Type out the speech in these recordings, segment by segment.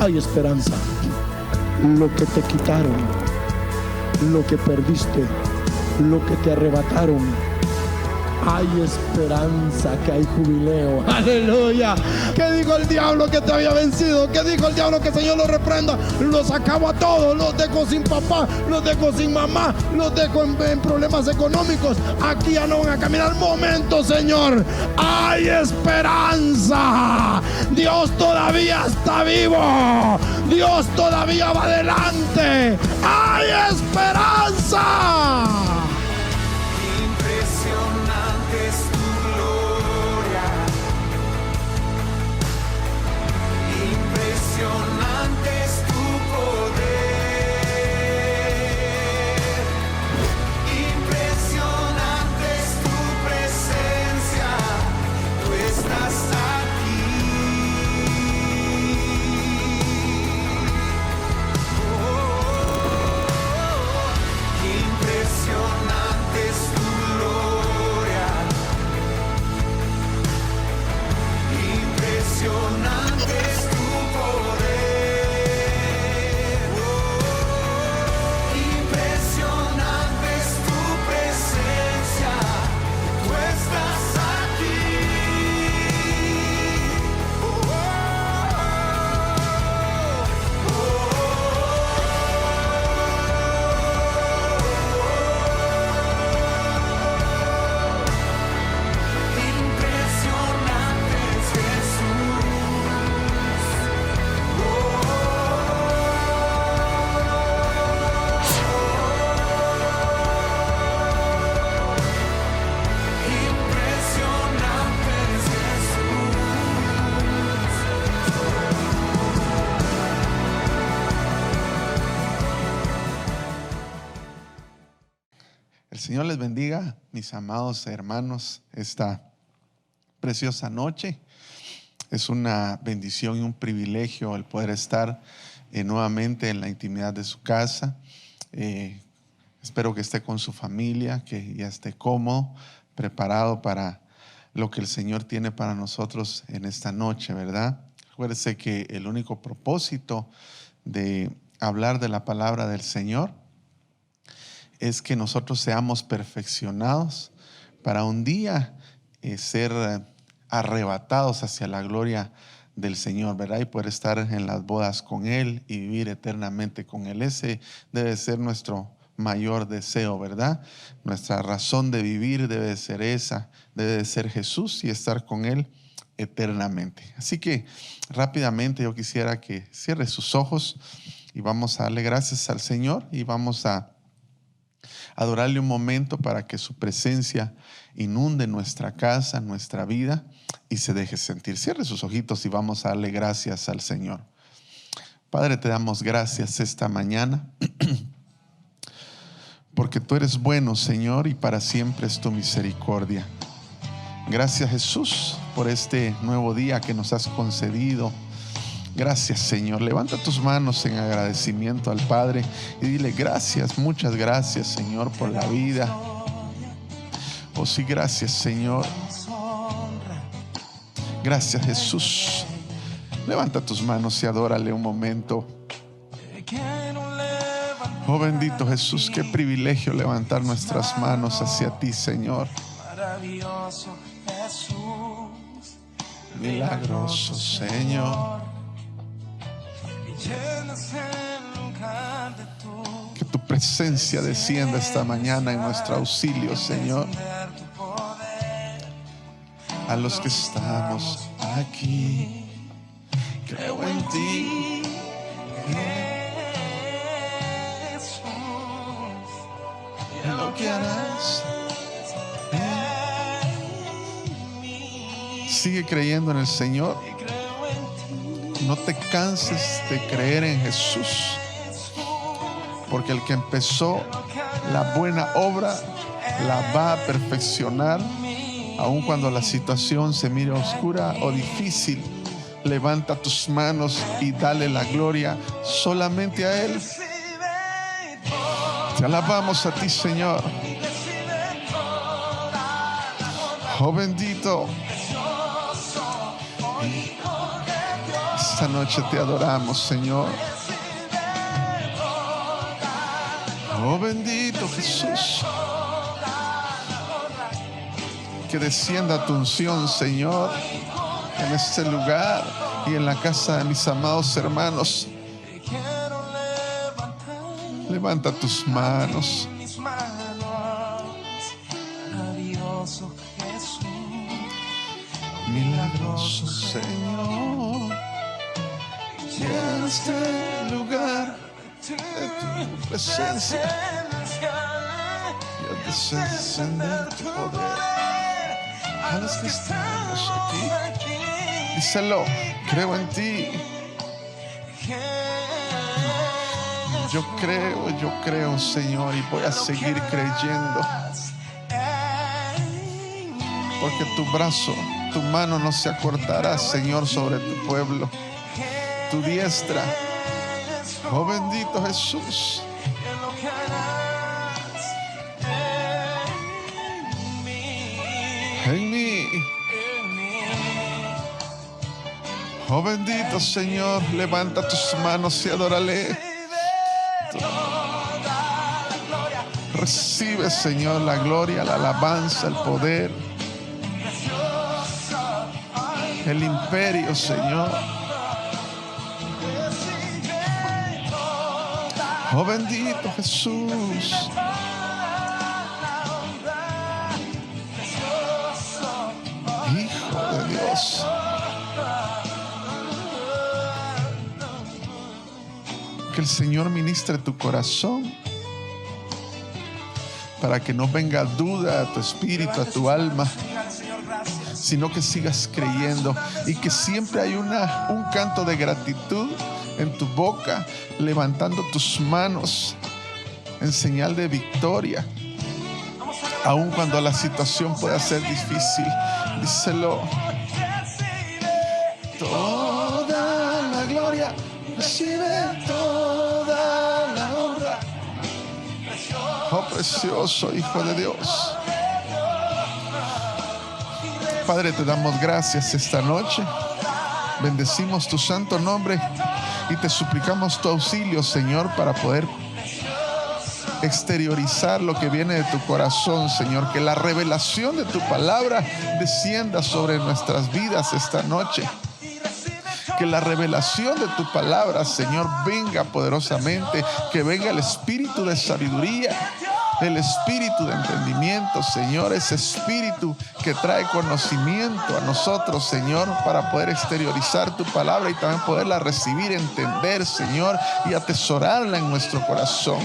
hay esperanza. Lo que te quitaron, lo que perdiste, lo que te arrebataron, hay esperanza, que hay jubileo. Aleluya. ¿Qué dijo el diablo que te había vencido? ¿Qué dijo el diablo? Que el Señor lo reprenda. Los acabo a todos, los dejo sin papá, los dejo sin mamá, los dejo en problemas económicos. Aquí ya no van a caminar. Momento, Señor, hay esperanza. Dios todavía está vivo. Dios todavía va adelante. Hay esperanza. Impresionante es tu poder, impresionante es tu presencia, tú estás aquí. Impresionante es tu gloria, impresionante es tu El Señor les bendiga, mis amados hermanos, esta preciosa noche. Es una bendición y un privilegio el poder estar nuevamente en la intimidad de su casa. Espero que esté con su familia, que ya esté cómodo, preparado para lo que el Señor tiene para nosotros en esta noche, ¿verdad? Acuérdese que el único propósito de hablar de la palabra del Señor es que nosotros seamos perfeccionados para un día ser arrebatados hacia la gloria del Señor, ¿verdad? Y poder estar en las bodas con Él y vivir eternamente con Él. Ese debe ser nuestro mayor deseo, ¿verdad? Nuestra razón de vivir debe ser esa, debe de ser Jesús y estar con Él eternamente. Así que rápidamente yo quisiera que cierre sus ojos y vamos a darle gracias al Señor y vamos a adorarle un momento para que su presencia inunde nuestra casa, nuestra vida y se deje sentir. Cierre sus ojitos y vamos a darle gracias al Señor. Padre, te damos gracias esta mañana porque tú eres bueno, Señor, y para siempre es tu misericordia. Gracias, Jesús, por este nuevo día que nos has concedido. Gracias, Señor. Levanta tus manos en agradecimiento al Padre y dile gracias, muchas gracias, Señor, por la vida. Oh sí, gracias, Señor. Gracias, Jesús. Levanta tus manos y adórale un momento. Oh bendito Jesús, qué privilegio levantar nuestras manos hacia ti, Señor. Maravilloso Jesús, Milagroso Señor. Que tu presencia descienda esta mañana en nuestro auxilio, Señor. A los que estamos aquí, creo en ti, Jesús, en lo que harás. Sigue creyendo en el Señor. No te canses de creer en Jesús, porque el que empezó la buena obra la va a perfeccionar. Aun cuando la situación se mire oscura o difícil, levanta tus manos y dale la gloria solamente a Él. Te alabamos a ti, Señor. Oh bendito. esta noche te adoramos, Señor. Oh, bendito Jesús. Que descienda tu unción, Señor, en este lugar y en la casa de mis amados hermanos. Levanta tus manos. Maravilloso Jesús, Milagroso Señor, llena este lugar de tu presencia y haz descender tu poder a los que estamos aquí. Díselo, creo en ti. Yo creo, Señor, y voy a seguir creyendo. Porque tu brazo, tu mano no se acortará, Señor, sobre tu pueblo. Tu diestra, oh bendito Jesús. En mí. Oh bendito Señor, levanta tus manos y adórale. Recibe, Señor, la gloria, la alabanza, el poder, el imperio, Señor. Oh bendito Jesús. Hijo de Dios. Que el Señor ministre tu corazón para que no venga duda a tu espíritu, a tu alma, sino que sigas creyendo y que siempre hay un canto de gratitud en tu boca, levantando tus manos en señal de victoria, aun cuando la situación pueda ser difícil. Díselo. Toda la gloria, recibe toda la honra. Oh precioso Hijo de Dios. Padre, te damos gracias esta noche. Bendecimos tu santo nombre y te suplicamos tu auxilio, Señor, para poder exteriorizar lo que viene de tu corazón, Señor. Que la revelación de tu palabra descienda sobre nuestras vidas esta noche. Que la revelación de tu palabra, Señor, venga poderosamente. Que venga el espíritu de sabiduría, el espíritu de entendimiento, Señor. Ese espíritu que trae conocimiento a nosotros, Señor, para poder exteriorizar tu palabra y también poderla recibir, entender, Señor, y atesorarla en nuestro corazón.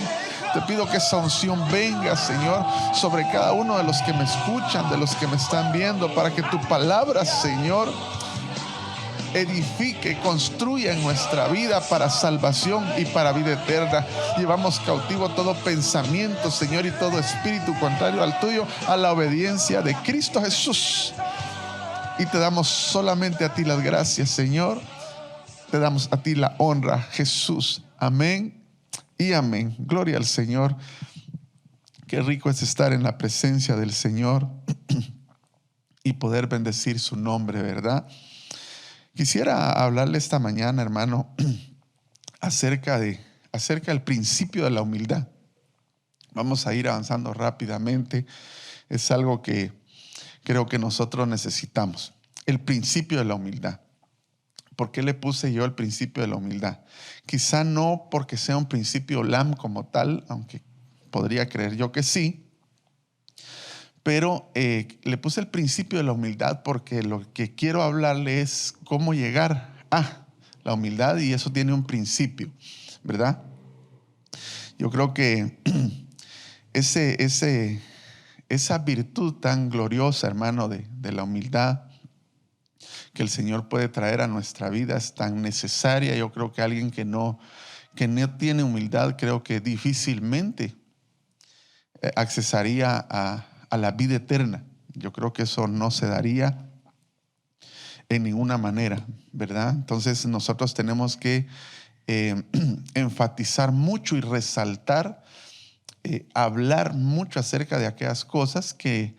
Te pido que esa unción venga, Señor, sobre cada uno de los que me escuchan, de los que me están viendo, para que tu palabra, Señor, edifique, construya en nuestra vida para salvación y para vida eterna. Llevamos cautivo todo pensamiento, Señor, y todo espíritu contrario al tuyo, a la obediencia de Cristo Jesús. Y te damos solamente a ti las gracias, Señor. Te damos a ti la honra, Jesús. Amén y amén. Gloria al Señor. Qué rico es estar en la presencia del Señor y poder bendecir su nombre, ¿verdad? Quisiera hablarle esta mañana, hermano, acerca del principio de la humildad. Vamos a ir avanzando rápidamente. Es algo que creo que nosotros necesitamos. El principio de la humildad. ¿Por qué le puse yo el principio de la humildad? Quizá no porque sea un principio LAM como tal, aunque podría creer yo que sí. Pero le puse el principio de la humildad porque lo que quiero hablarle es cómo llegar a la humildad, y eso tiene un principio, ¿verdad? Yo creo que esa virtud tan gloriosa, hermano, de la humildad que el Señor puede traer a nuestra vida es tan necesaria. Yo creo que alguien que no tiene humildad, creo que difícilmente accesaría a la vida eterna. Yo creo que eso no se daría en ninguna manera, ¿verdad? Entonces nosotros tenemos que enfatizar mucho y resaltar, hablar mucho acerca de aquellas cosas que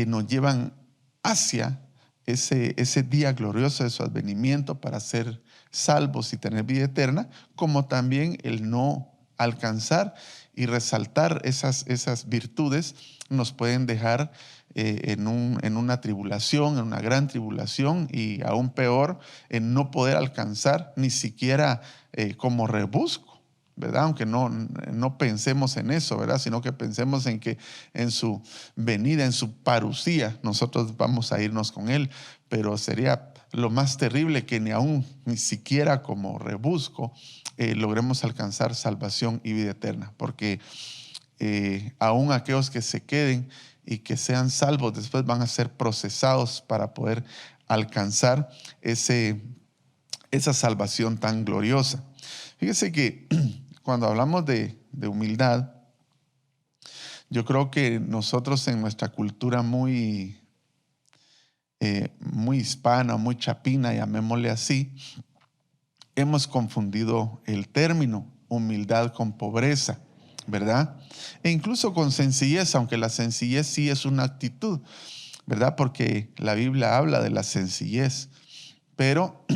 nos llevan hacia ese día glorioso de su advenimiento para ser salvos y tener vida eterna, como también el no alcanzar y resaltar esas virtudes nos pueden dejar en una tribulación, en una gran tribulación, y aún peor, en no poder alcanzar ni siquiera como rebusco, ¿verdad? Aunque no pensemos en eso, ¿verdad? Sino que pensemos en que en su venida, en su parusía, nosotros vamos a irnos con Él, pero sería lo más terrible que ni siquiera como rebusco logremos alcanzar salvación y vida eterna, porque aún aquellos que se queden y que sean salvos después van a ser procesados para poder alcanzar esa salvación tan gloriosa. Fíjese que cuando hablamos de humildad, yo creo que nosotros en nuestra cultura muy hispana, muy chapina, llamémosle así, hemos confundido el término humildad con pobreza, ¿verdad? E incluso con sencillez, aunque la sencillez sí es una actitud, ¿verdad? Porque la Biblia habla de la sencillez, pero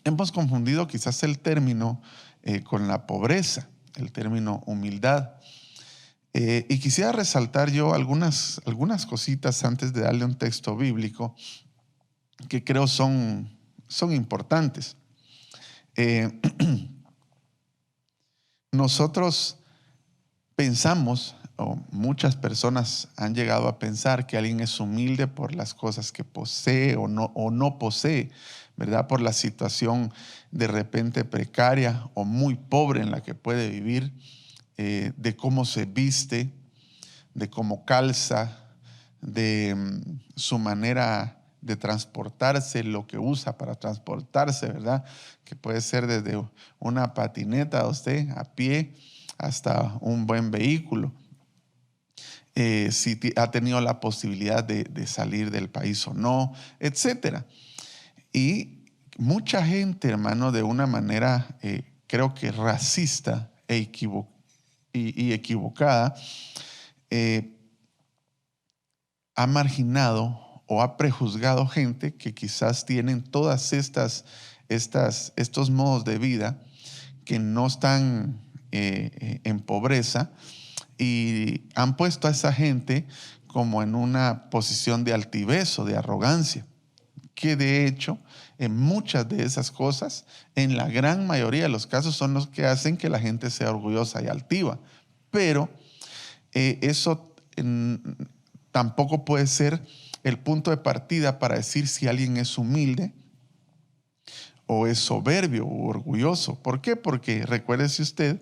hemos confundido quizás el término con la pobreza, el término humildad. Y quisiera resaltar yo algunas cositas antes de darle un texto bíblico que creo son importantes. Nosotros pensamos, o muchas personas han llegado a pensar, que alguien es humilde por las cosas que posee o no posee, ¿verdad? Por la situación de repente precaria o muy pobre en la que puede vivir, de cómo se viste, de cómo calza, de su manera de transportarse, lo que usa para transportarse, ¿verdad? Que puede ser desde una patineta a usted a pie hasta un buen vehículo. Si ha tenido la posibilidad de salir del país o no, etcétera. Y mucha gente, hermano, de una manera creo que racista y equivocada, ha marginado o ha prejuzgado gente que quizás tienen todas estos modos de vida, que no están en pobreza, y han puesto a esa gente como en una posición de altivez o de arrogancia, que de hecho en muchas de esas cosas, en la gran mayoría de los casos, son los que hacen que la gente sea orgullosa y altiva. Pero eso tampoco puede ser el punto de partida para decir si alguien es humilde o es soberbio o orgulloso. ¿Por qué? Porque recuérdese usted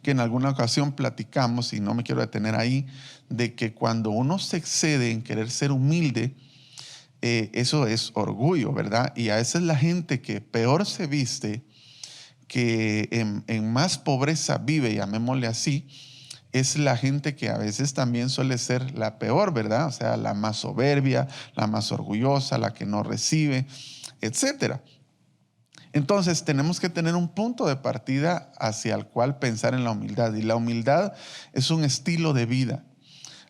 que en alguna ocasión platicamos, y no me quiero detener ahí, de que cuando uno se excede en querer ser humilde, eso es orgullo, ¿verdad? Y a veces la gente que peor se viste, que en más pobreza vive, llamémosle así, es la gente que a veces también suele ser la peor, ¿verdad? O sea, la más soberbia, la más orgullosa, la que no recibe, etcétera. Entonces tenemos que tener un punto de partida hacia el cual pensar en la humildad. Y la humildad es un estilo de vida.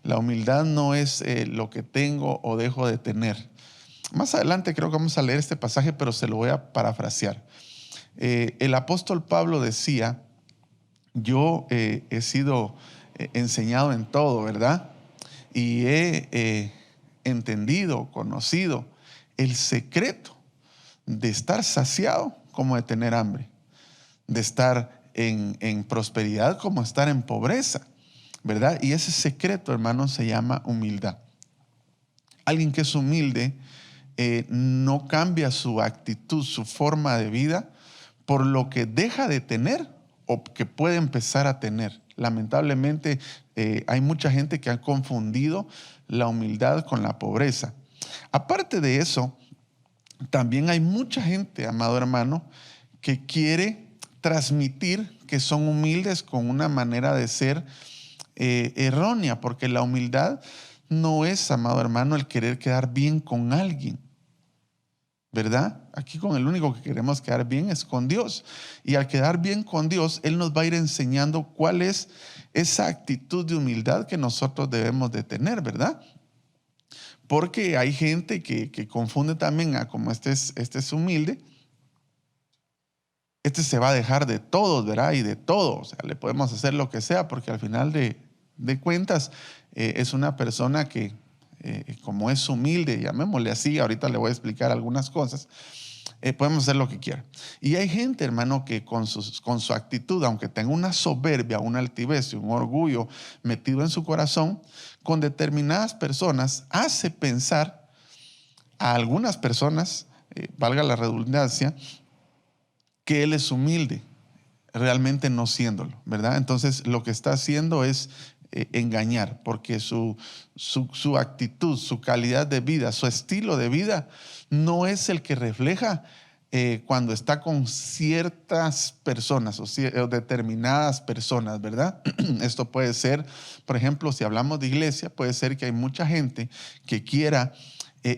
La humildad no es lo que tengo o dejo de tener. Más adelante creo que vamos a leer este pasaje, pero se lo voy a parafrasear. El apóstol Pablo decía: yo he sido enseñado en todo, ¿verdad? Y he entendido, conocido el secreto de estar saciado como de tener hambre, de estar en prosperidad como estar en pobreza, ¿verdad? Y ese secreto, hermanos, se llama humildad. Alguien que es humilde no cambia su actitud, su forma de vida por lo que deja de tener o que puede empezar a tener. Lamentablemente hay mucha gente que ha confundido la humildad con la pobreza. Aparte de eso, también hay mucha gente, amado hermano, que quiere transmitir que son humildes con una manera de ser errónea, porque la humildad no es, amado hermano, el querer quedar bien con alguien, ¿verdad? Aquí con el único que queremos quedar bien es con Dios. Y al quedar bien con Dios, Él nos va a ir enseñando cuál es esa actitud de humildad que nosotros debemos de tener, ¿verdad? Porque hay gente que confunde también a como este es humilde, Este se va a dejar de todos, ¿verdad? Y de todo. O sea, le podemos hacer lo que sea porque al final de cuentas es una persona que, como es humilde, llamémosle así, ahorita le voy a explicar algunas cosas, podemos hacer lo que quiera. Y hay gente, hermano, que con su actitud, aunque tenga una soberbia, una altivez y un orgullo metido en su corazón, con determinadas personas hace pensar a algunas personas, valga la redundancia, que él es humilde, realmente no siéndolo, ¿verdad? Entonces lo que está haciendo es engañar, porque su actitud, su calidad de vida, su estilo de vida no es el que refleja cuando está con ciertas personas o determinadas personas, ¿verdad? Esto puede ser, por ejemplo, si hablamos de iglesia, puede ser que hay mucha gente que quiera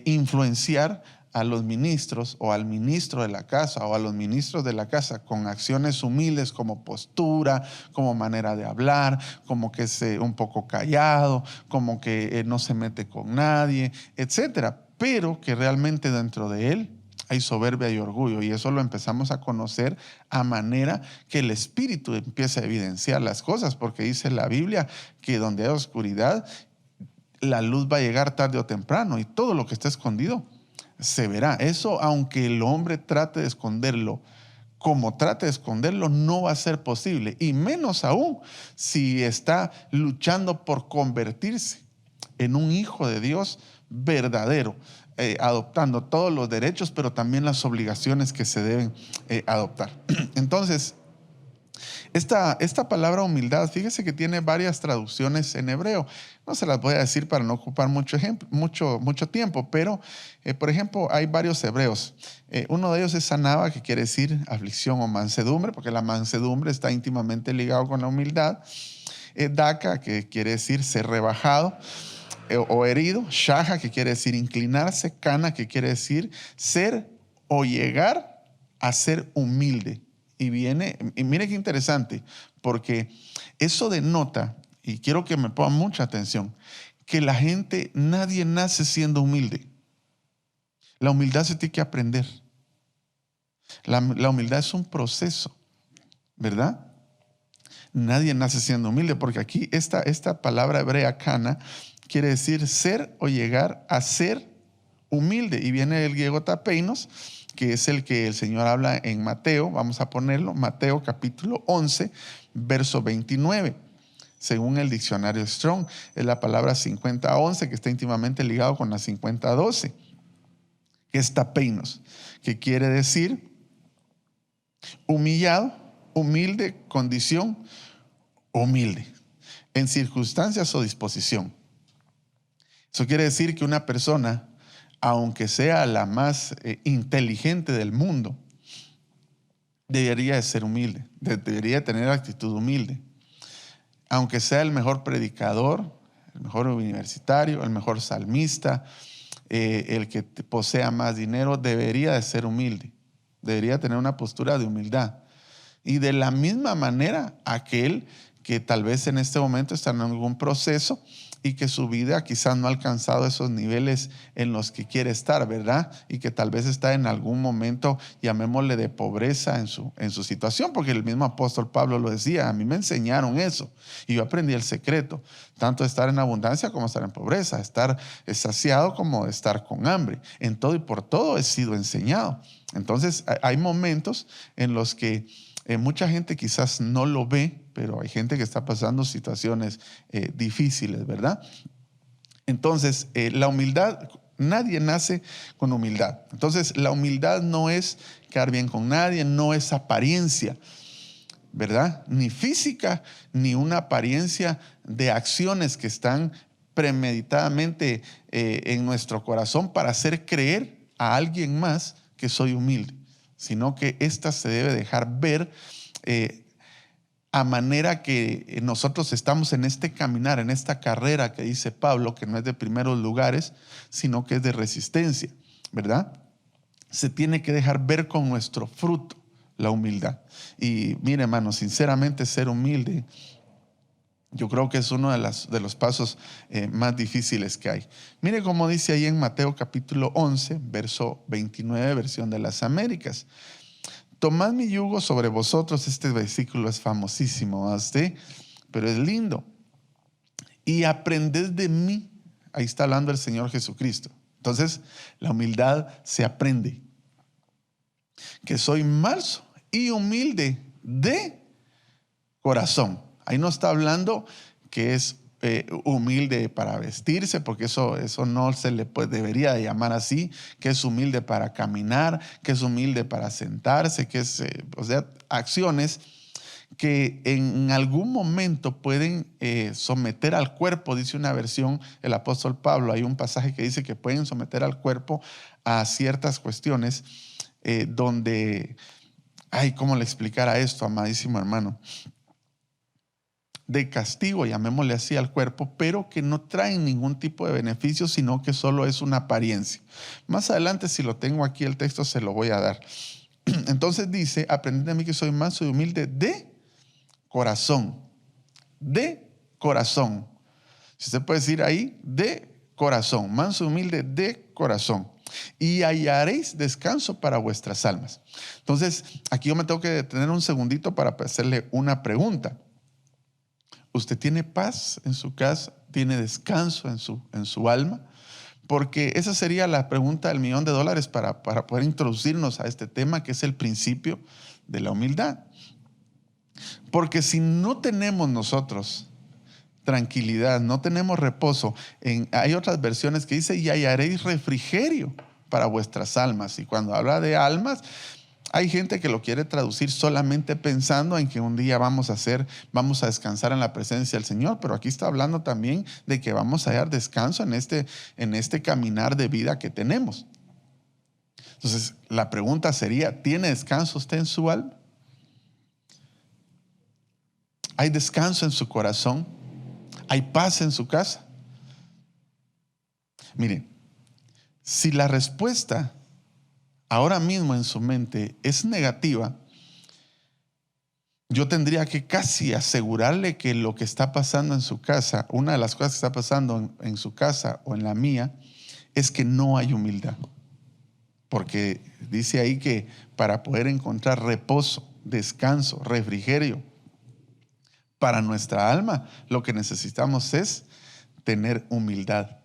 influenciar a los ministros o al ministro de la casa o a los ministros de la casa con acciones humildes como postura, como manera de hablar, como que es un poco callado, como que no se mete con nadie, etcétera, pero que realmente dentro de él hay soberbia y orgullo, y eso lo empezamos a conocer a manera que el Espíritu empieza a evidenciar las cosas, porque dice la Biblia que donde hay oscuridad, la luz va a llegar tarde o temprano, y todo lo que está escondido se verá. Eso, aunque el hombre trate de esconderlo, como trate de esconderlo, no va a ser posible, y menos aún si está luchando por convertirse en un hijo de Dios verdadero, adoptando todos los derechos, pero también las obligaciones que se deben adoptar. Entonces, esta palabra humildad, fíjese que tiene varias traducciones en hebreo. No se las voy a decir para no ocupar mucho tiempo, pero, por ejemplo, hay varios hebreos. Uno de ellos es sanaba, que quiere decir aflicción o mansedumbre, porque la mansedumbre está íntimamente ligado con la humildad. Daka, que quiere decir ser rebajado o herido. Shaja, que quiere decir inclinarse. Kana, que quiere decir ser o llegar a ser humilde. Y mire qué interesante, porque eso denota, y quiero que me pongan mucha atención, que nadie nace siendo humilde. La humildad se tiene que aprender. La humildad es un proceso, ¿verdad? Nadie nace siendo humilde, porque aquí esta palabra hebrea, kana, quiere decir ser o llegar a ser humilde. Y viene del griego tapeinos, que es el que el Señor habla en Mateo. Vamos a ponerlo, Mateo capítulo 11, verso 29. Según el diccionario Strong, es la palabra 50:11, que está íntimamente ligado con la 50:12, que es tapeinos, que quiere decir humillado, humilde, condición, humilde, en circunstancias o disposición. Eso quiere decir que una persona, aunque sea la más inteligente del mundo, debería de ser humilde, debería tener actitud humilde. Aunque sea el mejor predicador, el mejor universitario, el mejor salmista, el que posea más dinero, debería de ser humilde, debería tener una postura de humildad. Y de la misma manera, aquel que tal vez en este momento está en algún proceso y que su vida quizás no ha alcanzado esos niveles en los que quiere estar, ¿verdad? Y que tal vez está en algún momento, llamémosle, de pobreza en su situación, porque el mismo apóstol Pablo lo decía: a mí me enseñaron eso y yo aprendí el secreto, tanto de estar en abundancia como estar en pobreza, estar saciado como de estar con hambre. En todo y por todo he sido enseñado. Entonces hay momentos en los que mucha gente quizás no lo ve, pero hay gente que está pasando situaciones difíciles, ¿verdad? Entonces, la humildad, nadie nace con humildad. Entonces, la humildad no es quedar bien con nadie, no es apariencia, ¿verdad? Ni física, ni una apariencia de acciones que están premeditadamente en nuestro corazón para hacer creer a alguien más que soy humilde, sino que esta se debe dejar ver a manera que nosotros estamos en este caminar, en esta carrera que dice Pablo, que no es de primeros lugares, sino que es de resistencia, ¿verdad? Se tiene que dejar ver con nuestro fruto la humildad. Y mire, hermano, sinceramente ser humilde, yo creo que es uno de los pasos más difíciles que hay. Mire cómo dice ahí en Mateo capítulo 11, verso 29, versión de las Américas. tomad mi yugo sobre vosotros. Este versículo es famosísimo, ¿sí? Pero es lindo. Y aprended de mí. Ahí está hablando el Señor Jesucristo. Entonces, la humildad se aprende. Que soy manso y humilde de corazón. Ahí no está hablando que es humilde para vestirse, porque eso no se le debería de llamar así, que es humilde para caminar, que es humilde para sentarse, que es, o sea, acciones que en algún momento pueden someter al cuerpo. Dice una versión, el apóstol Pablo, hay un pasaje que dice que pueden someter al cuerpo a ciertas cuestiones donde, ¿cómo le explicara esto, amadísimo hermano? De castigo, llamémosle así, al cuerpo, pero que no traen ningún tipo de beneficio, sino que solo es una apariencia. Más adelante, si lo tengo aquí el texto, se lo voy a dar. Entonces dice, aprended de mí que soy manso y humilde de corazón. De corazón. Si usted puede decir ahí, de corazón. Manso y humilde de corazón. Y hallaréis descanso para vuestras almas. Entonces, aquí yo me tengo que detener un segundito para hacerle una pregunta. ¿Usted tiene paz en su casa? ¿Tiene descanso en su alma? Porque esa sería la pregunta del $1,000,000 para poder introducirnos a este tema, que es el principio de la humildad. Porque si no tenemos nosotros tranquilidad, no tenemos reposo, hay otras versiones que dice, y hallaréis refrigerio para vuestras almas. Y cuando habla de almas, hay gente que lo quiere traducir solamente pensando en que un día vamos a descansar en la presencia del Señor, pero aquí está hablando también de que vamos a hallar descanso en este caminar de vida que tenemos. Entonces, la pregunta sería, ¿tiene descanso usted en su alma? ¿Hay descanso en su corazón? ¿Hay paz en su casa? Mire, si la respuesta ahora mismo en su mente es negativa, yo tendría que casi asegurarle que lo que está pasando en su casa, una de las cosas que está pasando en su casa o en la mía, es que no hay humildad. Porque dice ahí que para poder encontrar reposo, descanso, refrigerio para nuestra alma, lo que necesitamos es tener humildad,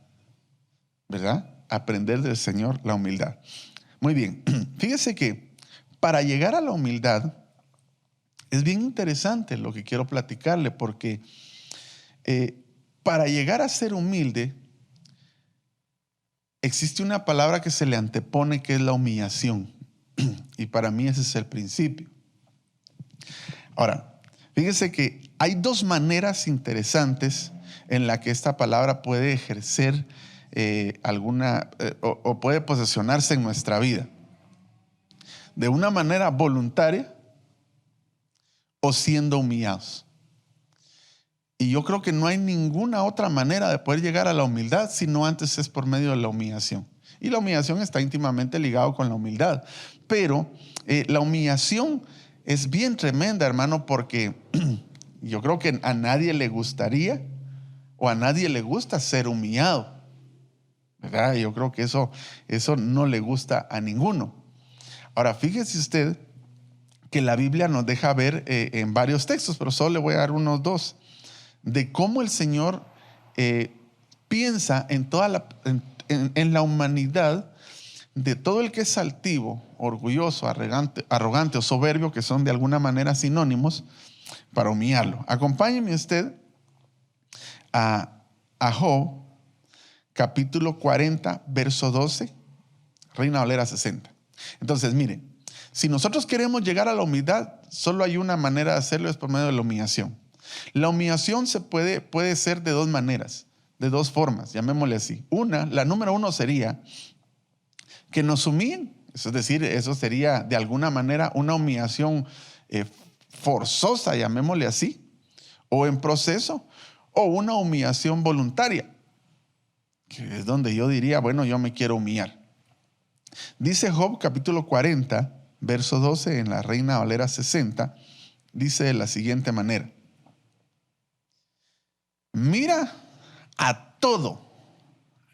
¿verdad? Aprender del Señor la humildad. Muy bien, fíjese que para llegar a la humildad es bien interesante lo que quiero platicarle, porque para llegar a ser humilde existe una palabra que se le antepone, que es la humillación. Y para mí ese es el principio. Ahora, fíjese que hay dos maneras interesantes en la que esta palabra puede ejercer o puede posicionarse en nuestra vida. De una manera voluntaria o siendo humillados. Y yo creo que no hay ninguna otra manera de poder llegar a la humildad, sino antes es por medio de la humillación. Y la humillación está íntimamente ligado con la humildad. Pero la humillación es bien tremenda, hermano, porque yo creo que a nadie le gustaría o a nadie le gusta ser humillado, ¿verdad? Yo creo que eso no le gusta a ninguno. Ahora, fíjese usted que la Biblia nos deja ver en varios textos, pero solo le voy a dar unos dos, de cómo el Señor piensa en la humanidad, de todo el que es altivo, orgulloso, arrogante o soberbio, que son de alguna manera sinónimos, para humillarlo. Acompáñeme usted a Job, capítulo 40, verso 12, Reina Valera 60. Entonces, mire, si nosotros queremos llegar a la humildad, solo hay una manera de hacerlo, es por medio de la humillación. La humillación puede ser de dos maneras, de dos formas, llamémosle así. La número uno sería que nos humillen, es decir, eso sería de alguna manera una humillación forzosa, llamémosle así, o en proceso, o una humillación voluntaria, que es donde yo diría, bueno, yo me quiero humillar. Dice Job capítulo 40, verso 12 en la Reina Valera 60, dice de la siguiente manera: mira a todo,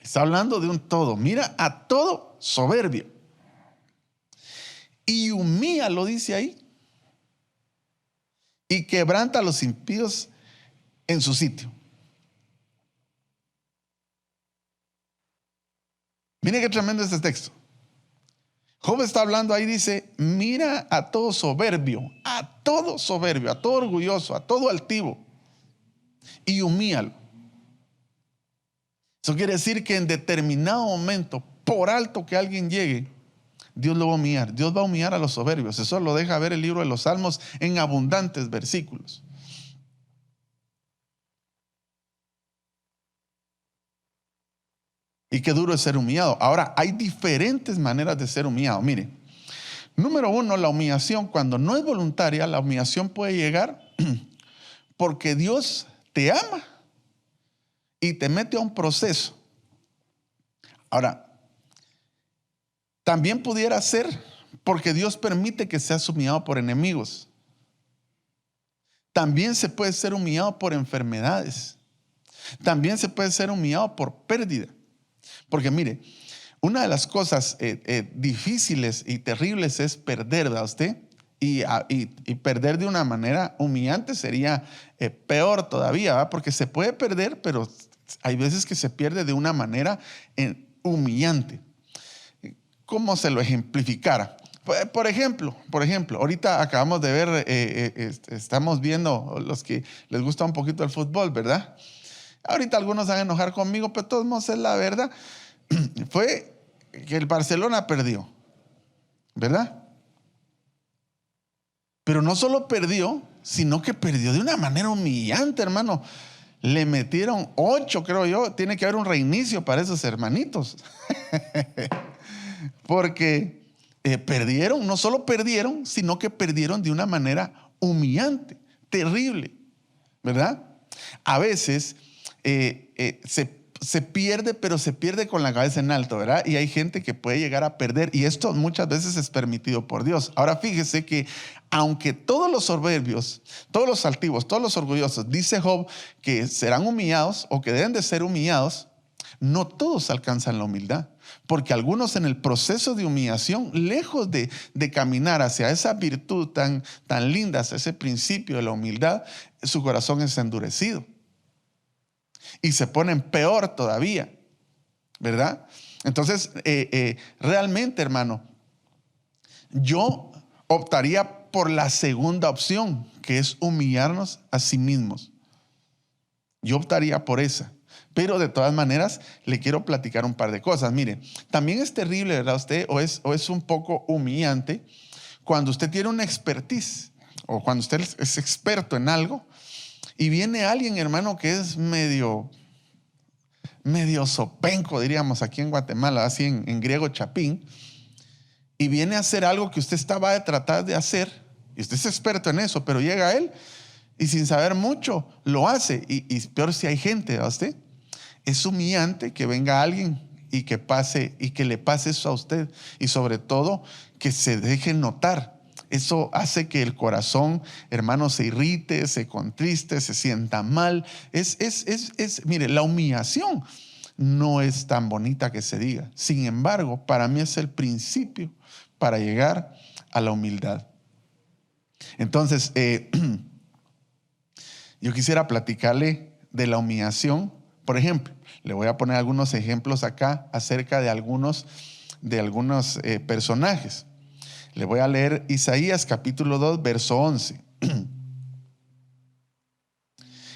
está hablando de un todo, mira a todo soberbio y humíalo, dice ahí, y quebranta a los impíos en su sitio. Mire qué tremendo es este texto. Job está hablando ahí, dice, mira a todo soberbio, a todo orgulloso, a todo altivo, y humíalo. Eso quiere decir que en determinado momento, por alto que alguien llegue, Dios lo va a humillar. Dios va a humillar a los soberbios. Eso lo deja ver el libro de los Salmos en abundantes versículos. Y qué duro es ser humillado. Ahora, hay diferentes maneras de ser humillado. Mire, número uno, la humillación, cuando no es voluntaria, la humillación puede llegar porque Dios te ama y te mete a un proceso. Ahora, también pudiera ser porque Dios permite que seas humillado por enemigos. También se puede ser humillado por enfermedades. También se puede ser humillado por pérdida. Porque mire, una de las cosas difíciles y terribles es perder, ¿verdad usted? Y perder de una manera humillante sería peor todavía, ¿verdad? Porque se puede perder, pero hay veces que se pierde de una manera humillante. ¿Cómo se lo ejemplificara? Por ejemplo, ahorita acabamos de ver, estamos viendo los que les gusta un poquito el fútbol, ¿verdad? Ahorita algunos van a enojar conmigo, pero de todos modos es la verdad. Fue que el Barcelona perdió, ¿verdad? Pero no solo perdió, sino que perdió de una manera humillante, hermano. Le metieron 8, creo yo. Tiene que haber un reinicio para esos hermanitos. Porque perdieron, no solo perdieron, sino que perdieron de una manera humillante, terrible, ¿verdad? A veces se pierde, pero se pierde con la cabeza en alto, ¿verdad? Y hay gente que puede llegar a perder, y esto muchas veces es permitido por Dios. Ahora fíjese que aunque todos los soberbios, todos los altivos, todos los orgullosos, dice Job que serán humillados o que deben de ser humillados, no todos alcanzan la humildad, porque algunos en el proceso de humillación, lejos de caminar hacia esa virtud tan linda, hacia ese principio de la humildad, su corazón es endurecido y se ponen peor todavía, ¿verdad? Entonces, realmente, hermano, yo optaría por la segunda opción, que es humillarnos a sí mismos. Yo optaría por esa. Pero de todas maneras, le quiero platicar un par de cosas. Mire, también es terrible, ¿verdad usted? O es un poco humillante cuando usted tiene una expertise o cuando usted es experto en algo y viene alguien, hermano, que es medio sopenco, diríamos aquí en Guatemala, así en griego chapín, y viene a hacer algo que usted estaba a tratar de hacer, y usted es experto en eso, pero llega él y sin saber mucho lo hace, y peor si hay gente, ¿verdad usted? Es humillante que venga alguien y que le pase eso a usted, y sobre todo que se deje notar. Eso hace que el corazón, hermano, se irrite, se contriste, se sienta mal. Mire, la humillación no es tan bonita que se diga. Sin embargo, para mí es el principio para llegar a la humildad. Entonces, yo quisiera platicarle de la humillación. Por ejemplo, le voy a poner algunos ejemplos acá acerca de algunos personajes. Le voy a leer Isaías capítulo 2, verso 11.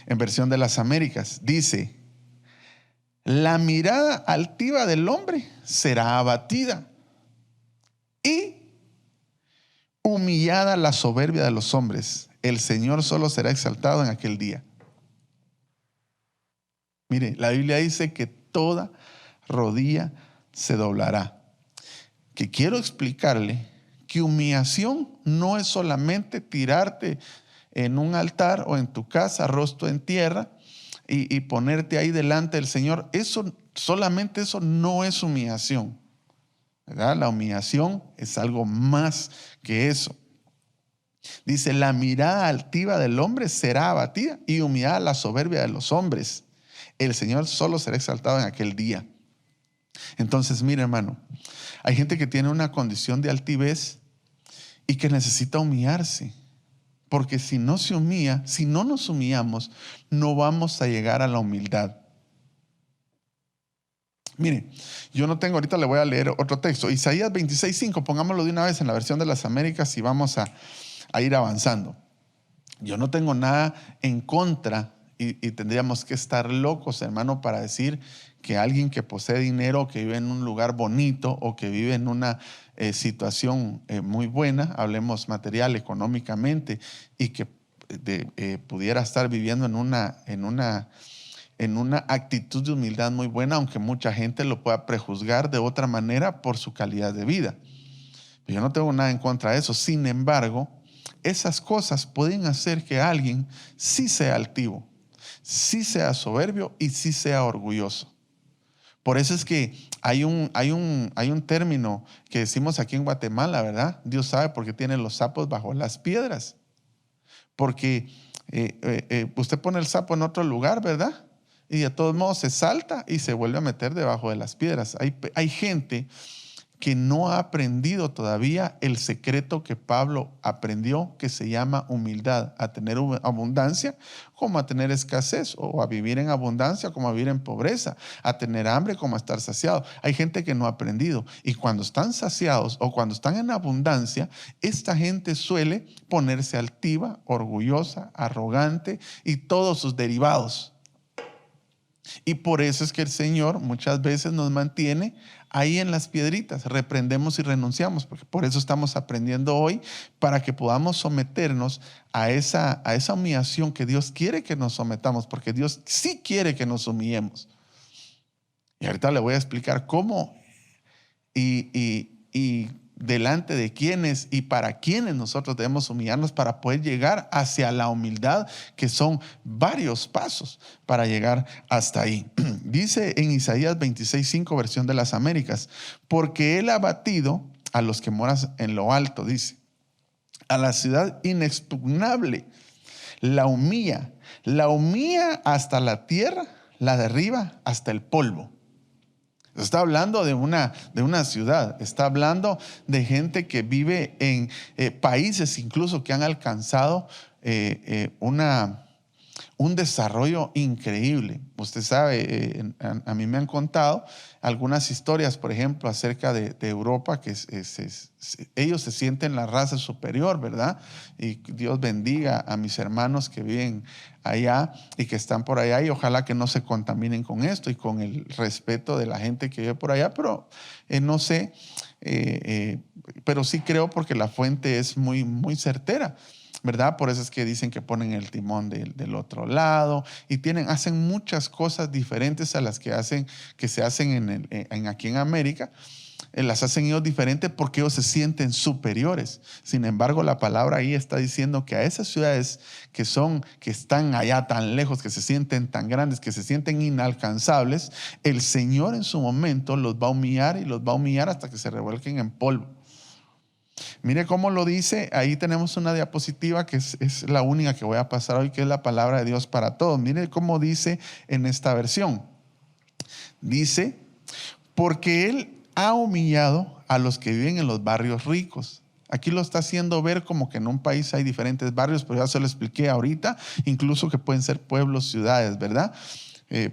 En versión de las Américas. Dice: la mirada altiva del hombre será abatida y humillada la soberbia de los hombres. El Señor solo será exaltado en aquel día. Mire, la Biblia dice que toda rodilla se doblará. Que quiero explicarle que humillación no es solamente tirarte en un altar o en tu casa, rostro en tierra, y ponerte ahí delante del Señor. Solamente eso no es humillación, ¿verdad? La humillación es algo más que eso. Dice: la mirada altiva del hombre será abatida y humillada la soberbia de los hombres. El Señor solo será exaltado en aquel día. Entonces, mire, hermano, hay gente que tiene una condición de altivez y que necesita humillarse. Porque si no se humilla, si no nos humillamos, no vamos a llegar a la humildad. Mire, yo no tengo, ahorita le voy a leer otro texto. Isaías 26:5, pongámoslo de una vez en la versión de las Américas y vamos a ir avanzando. Yo no tengo nada en contra y tendríamos que estar locos, hermano, para decir que alguien que posee dinero, que vive en un lugar bonito o que vive en una situación muy buena, hablemos material, económicamente, y que pudiera estar viviendo en una actitud de humildad muy buena, aunque mucha gente lo pueda prejuzgar de otra manera por su calidad de vida. Yo no tengo nada en contra de eso. Sin embargo, esas cosas pueden hacer que alguien sí sea altivo, sí sea soberbio y sí sea orgulloso. Por eso es que hay un término que decimos aquí en Guatemala, ¿verdad? Dios sabe por qué tiene los sapos bajo las piedras. Porque usted pone el sapo en otro lugar, ¿verdad? Y de todos modos se salta y se vuelve a meter debajo de las piedras. Hay gente que no ha aprendido todavía el secreto que Pablo aprendió, que se llama humildad, a tener abundancia como a tener escasez, o a vivir en abundancia como a vivir en pobreza, a tener hambre como a estar saciado. Hay gente que no ha aprendido, y cuando están saciados o cuando están en abundancia, esta gente suele ponerse altiva, orgullosa, arrogante y todos sus derivados. Y por eso es que el Señor muchas veces nos mantiene ahí en las piedritas, reprendemos y renunciamos, porque por eso estamos aprendiendo hoy, para que podamos someternos a esa humillación que Dios quiere que nos sometamos, porque Dios sí quiere que nos humillemos. Y ahorita le voy a explicar cómo y delante de quiénes y para quiénes nosotros debemos humillarnos para poder llegar hacia la humildad, que son varios pasos para llegar hasta ahí. Dice en Isaías 26:5, versión de las Américas: porque Él ha batido a los que moran en lo alto, dice, a la ciudad inexpugnable, la humilla hasta la tierra, la derriba hasta el polvo. Está hablando de una ciudad, está hablando de gente que vive en países incluso que han alcanzado un desarrollo increíble. Usted sabe, a mí me han contado algunas historias, por ejemplo, acerca de Europa, que ellos se sienten la raza superior, ¿verdad? Y Dios bendiga a mis hermanos que viven allá y que están por allá, y ojalá que no se contaminen con esto y con el respeto de la gente que vive por allá, pero no sé, pero sí creo, porque la fuente es muy, muy certera, ¿verdad? Por eso es que dicen que ponen el timón del otro lado y hacen muchas cosas diferentes a las que se hacen aquí en América. Las hacen ellos diferentes porque ellos se sienten superiores. Sin embargo, la palabra ahí está diciendo que a esas ciudades que están allá tan lejos, que se sienten tan grandes, que se sienten inalcanzables, el Señor en su momento los va a humillar, y los va a humillar hasta que se revuelquen en polvo. Mire cómo lo dice. Ahí tenemos una diapositiva que es la única que voy a pasar hoy, que es la palabra de Dios para todos. Mire cómo dice en esta versión. Dice: porque Él ha humillado a los que viven en los barrios ricos. Aquí lo está haciendo ver como que en un país hay diferentes barrios, pero ya se lo expliqué ahorita, incluso que pueden ser pueblos, ciudades, ¿verdad?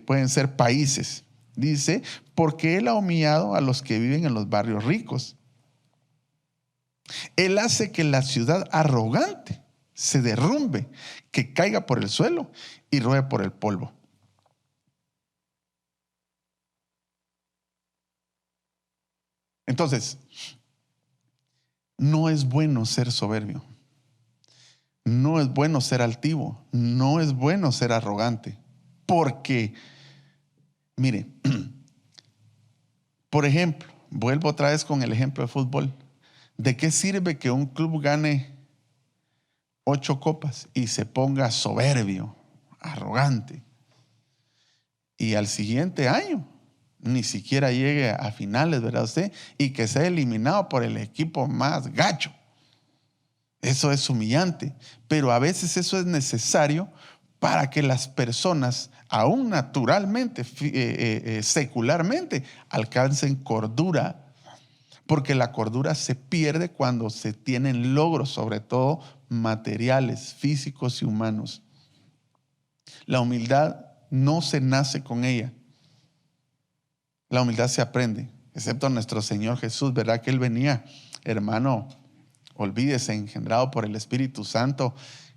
Pueden ser países. Dice: porque Él ha humillado a los que viven en los barrios ricos. Él hace que la ciudad arrogante se derrumbe, que caiga por el suelo y ruede por el polvo. Entonces, no es bueno ser soberbio, no es bueno ser altivo, no es bueno ser arrogante, porque, mire, por ejemplo, vuelvo otra vez con el ejemplo de fútbol. ¿De qué sirve que un club gane 8 copas y se ponga soberbio, arrogante, y al siguiente año ni siquiera llegue a finales, ¿verdad usted? Y que sea eliminado por el equipo más gacho? Eso es humillante, pero a veces eso es necesario para que las personas, aún naturalmente, secularmente, alcancen cordura. porque la cordura se pierde cuando se tienen logros, sobre todo materiales, físicos y humanos. La humildad no se nace con ella. La humildad se aprende, excepto nuestro Señor Jesús, ¿verdad? Que Él venía, hermano, olvídese, engendrado por el Espíritu Santo,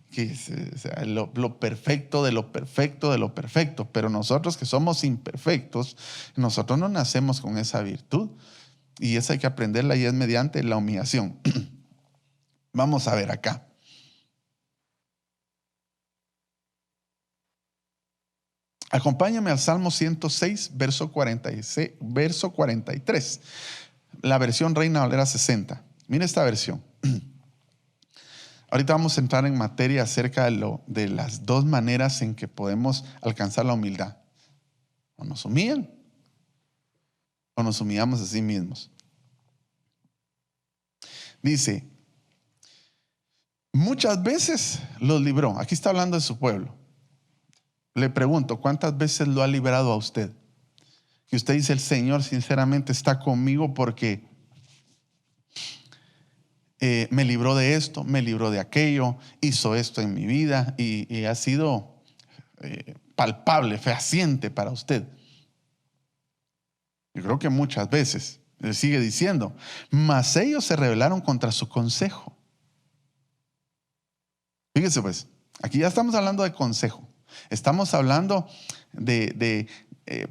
que es lo perfecto de lo perfecto de lo perfecto. Pero nosotros que somos imperfectos, nosotros no nacemos con esa virtud. Y esa hay que aprenderla y es mediante la humillación. Vamos a ver acá. Acompáñame al Salmo 106, verso 43. La versión Reina Valera 60. Mira esta versión. Ahorita vamos a entrar en materia acerca de las dos maneras en que podemos alcanzar la humildad. O nos humillan o nos humillamos a sí mismos. Dice, muchas veces los libró. Aquí está hablando de su pueblo. Le pregunto, ¿cuántas veces lo ha librado a usted? Que usted dice, el Señor sinceramente está conmigo porque me libró de esto, me libró de aquello, hizo esto en mi vida y ha sido palpable, fehaciente para usted. Yo creo que muchas veces. Él sigue diciendo, mas ellos se rebelaron contra su consejo. Fíjese pues, aquí ya estamos hablando de consejo. Estamos hablando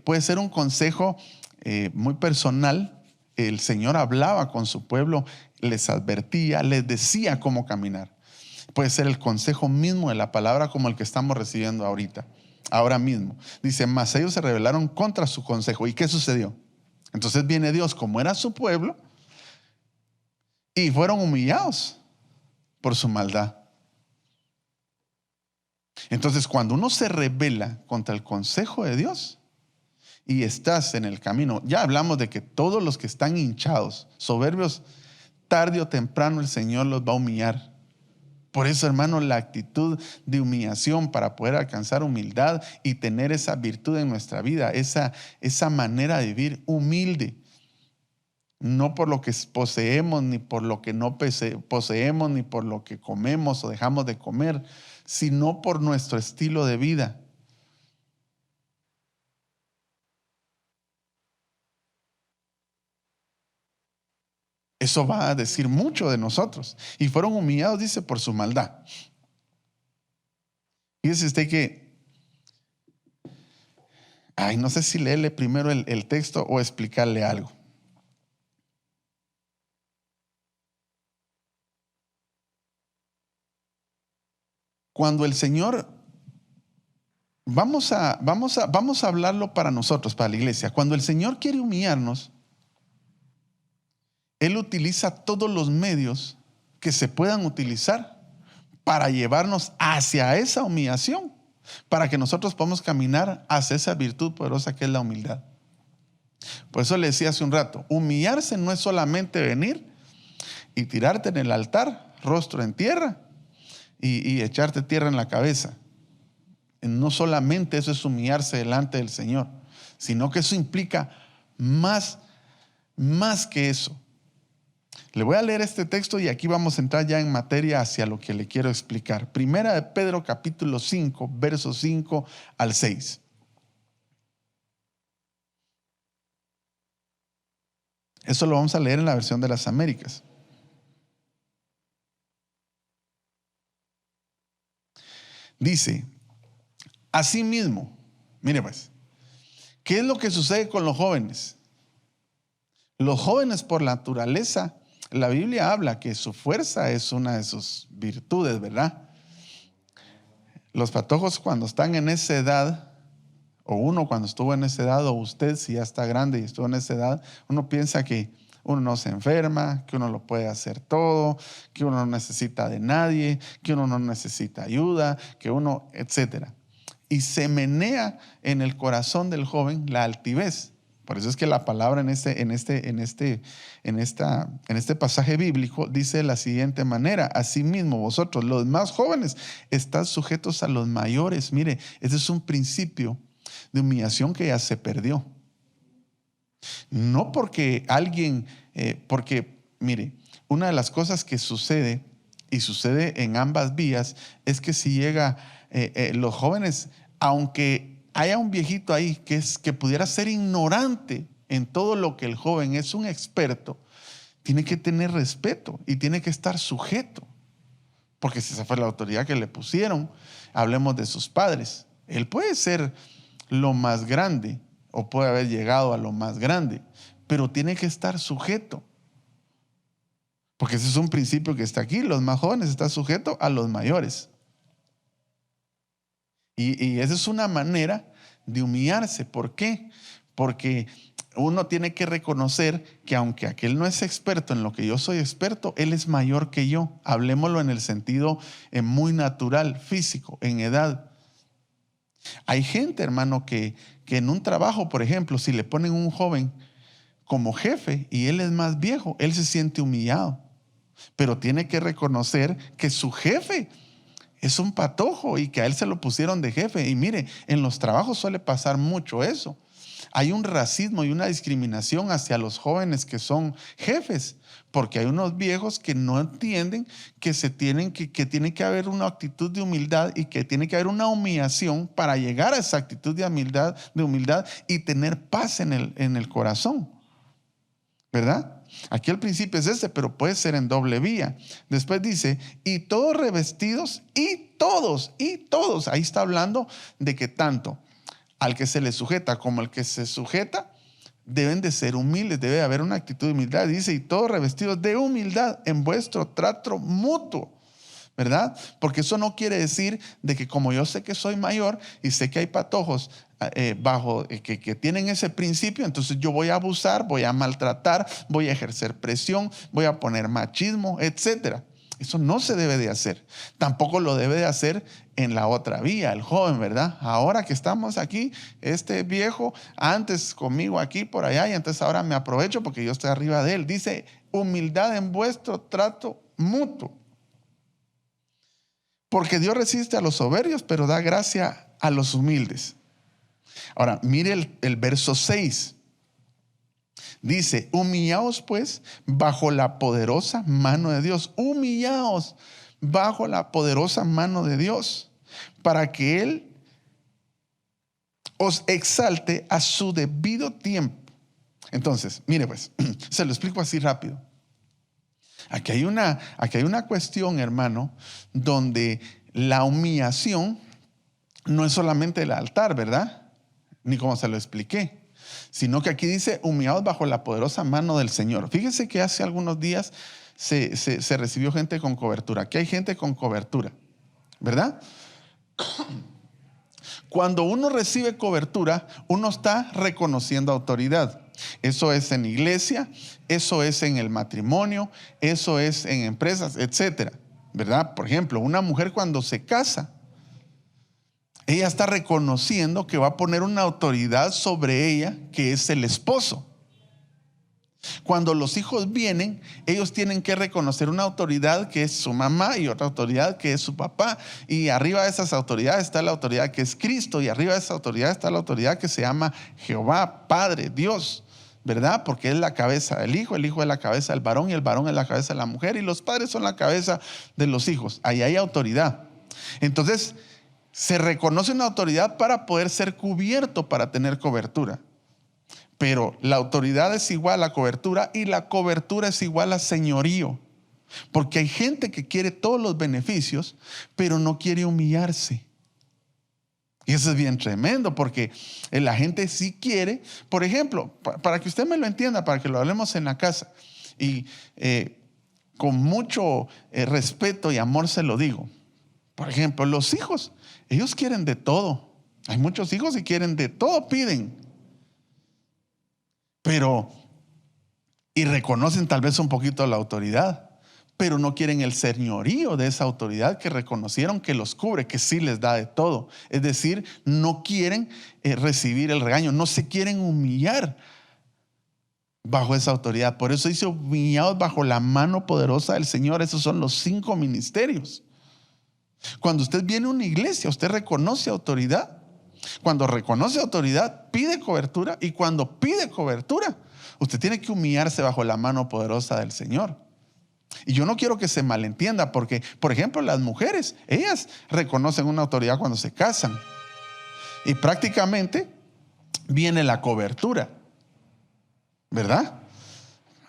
puede ser un consejo muy personal. El Señor hablaba con su pueblo, les advertía, les decía cómo caminar. Puede ser el consejo mismo de la palabra como el que estamos recibiendo ahora mismo. Dice, mas ellos se rebelaron contra su consejo. ¿Y qué sucedió? Entonces viene Dios como era su pueblo y fueron humillados por su maldad. Entonces cuando uno se rebela contra el consejo de Dios y estás en el camino, ya hablamos de que todos los que están hinchados, soberbios, tarde o temprano el Señor los va a humillar. Por eso, hermano, la actitud de humillación para poder alcanzar humildad y tener esa virtud en nuestra vida, esa manera de vivir humilde, no por lo que poseemos, ni por lo que no poseemos, ni por lo que comemos o dejamos de comer, sino por nuestro estilo de vida. Eso va a decir mucho de nosotros. Y fueron humillados, dice, por su maldad. Fíjese usted que, no sé si leerle primero el texto o explicarle algo. Cuando el Señor, vamos a hablarlo para nosotros, para la iglesia. Cuando el Señor quiere humillarnos, Él utiliza todos los medios que se puedan utilizar para llevarnos hacia esa humillación, para que nosotros podamos caminar hacia esa virtud poderosa que es la humildad. Por eso le decía hace un rato, humillarse no es solamente venir y tirarte en el altar, rostro en tierra, y echarte tierra en la cabeza. No solamente eso es humillarse delante del Señor, sino que eso implica más que eso. Le voy a leer este texto y aquí vamos a entrar ya en materia hacia lo que le quiero explicar. Primera de Pedro capítulo 5, versos 5 al 6. Eso lo vamos a leer en la versión de las Américas. Dice, asimismo, mire pues, ¿qué es lo que sucede con los jóvenes? Los jóvenes por naturaleza, la Biblia habla que su fuerza es una de sus virtudes, ¿verdad? Los patojos cuando están en esa edad, o uno cuando estuvo en esa edad, o usted si ya está grande y estuvo en esa edad, uno piensa que uno no se enferma, que uno lo puede hacer todo, que uno no necesita de nadie, que uno no necesita ayuda, que uno, etcétera. Y se menea en el corazón del joven la altivez. Por eso es que la palabra en este pasaje bíblico dice de la siguiente manera: asimismo vosotros, los más jóvenes, están sujetos a los mayores. Mire, ese es un principio de humillación que ya se perdió. No porque alguien, porque mire, una de las cosas que sucede, y sucede en ambas vías, es que si llega los jóvenes, aunque haya un viejito ahí que pudiera ser ignorante en todo lo que el joven es un experto, tiene que tener respeto y tiene que estar sujeto. Porque si esa fue la autoridad que le pusieron, hablemos de sus padres. Él puede ser lo más grande o puede haber llegado a lo más grande, pero tiene que estar sujeto. Porque ese es un principio que está aquí. Los más jóvenes están sujetos a los mayores. Y esa es una manera de humillarse. ¿Por qué? Porque uno tiene que reconocer que aunque aquel no es experto en lo que yo soy experto, él es mayor que yo. Hablemoslo en el sentido muy natural, físico, en edad. Hay gente, hermano, que en un trabajo, por ejemplo, si le ponen un joven como jefe y él es más viejo, él se siente humillado. Pero tiene que reconocer que su jefe es un patojo y que a él se lo pusieron de jefe. Y mire, en los trabajos suele pasar mucho eso. Hay un racismo y una discriminación hacia los jóvenes que son jefes, porque hay unos viejos que no entienden que tiene que haber una actitud de humildad y que tiene que haber una humillación para llegar a esa actitud de humildad y tener paz en el corazón. ¿Verdad? Aquí el principio es este, pero puede ser en doble vía. Después dice, y todos revestidos, y todos. Ahí está hablando de que tanto al que se le sujeta como al que se sujeta deben de ser humildes, debe haber una actitud de humildad. Dice, y todos revestidos de humildad en vuestro trato mutuo. ¿Verdad? Porque eso no quiere decir de que como yo sé que soy mayor y sé que hay patojos que tienen ese principio, entonces yo voy a abusar, voy a maltratar, voy a ejercer presión, voy a poner machismo, etcétera. Eso no se debe de hacer. Tampoco lo debe de hacer en la otra vía, el joven, ¿verdad? Ahora que estamos aquí, este viejo, antes conmigo aquí, por allá, y entonces ahora me aprovecho porque yo estoy arriba de él. Dice, humildad en vuestro trato mutuo. Porque Dios resiste a los soberbios, pero da gracia a los humildes. Ahora, mire el verso 6. Dice, humillaos pues bajo la poderosa mano de Dios. Humillaos bajo la poderosa mano de Dios, para que Él os exalte a su debido tiempo. Entonces, mire pues, se lo explico así rápido. Aquí hay una cuestión, hermano, donde la humillación no es solamente el altar, ¿verdad? Ni como se lo expliqué, sino que aquí dice humillados bajo la poderosa mano del Señor. Fíjese que hace algunos días se recibió gente con cobertura. Aquí hay gente con cobertura, ¿verdad? Cuando uno recibe cobertura, uno está reconociendo autoridad. Eso es en iglesia, eso es en el matrimonio, eso es en empresas, etcétera, ¿verdad? Por ejemplo, una mujer cuando se casa, ella está reconociendo que va a poner una autoridad sobre ella, que es el esposo. Cuando los hijos vienen, ellos tienen que reconocer una autoridad que es su mamá y otra autoridad que es su papá. Y arriba de esas autoridades está la autoridad que es Cristo, y arriba de esa autoridad está la autoridad que se llama Jehová, Padre, Dios, ¿verdad? Porque es la cabeza del hijo, el hijo es la cabeza del varón y el varón es la cabeza de la mujer y los padres son la cabeza de los hijos. Ahí hay autoridad. Entonces, se reconoce una autoridad para poder ser cubierto, para tener cobertura. Pero la autoridad es igual a cobertura y la cobertura es igual a señorío. Porque hay gente que quiere todos los beneficios, pero no quiere humillarse. Y eso es bien tremendo, porque la gente sí quiere, por ejemplo, para que usted me lo entienda, para que lo hablemos en la casa, y con mucho respeto y amor se lo digo. Por ejemplo, los hijos, ellos quieren de todo. Hay muchos hijos que quieren de todo, piden. Y reconocen tal vez un poquito la autoridad, pero no quieren el señorío de esa autoridad que reconocieron que los cubre, que sí les da de todo. Es decir, no quieren recibir el regaño, no se quieren humillar bajo esa autoridad. Por eso dice humillados bajo la mano poderosa del Señor. Esos son los 5 ministerios. Cuando usted viene a una iglesia, usted reconoce autoridad. Cuando reconoce autoridad, pide cobertura, y cuando pide cobertura, usted tiene que humillarse bajo la mano poderosa del Señor. Y yo no quiero que se malentienda, porque, por ejemplo, las mujeres, ellas reconocen una autoridad cuando se casan. Y prácticamente viene la cobertura, ¿verdad?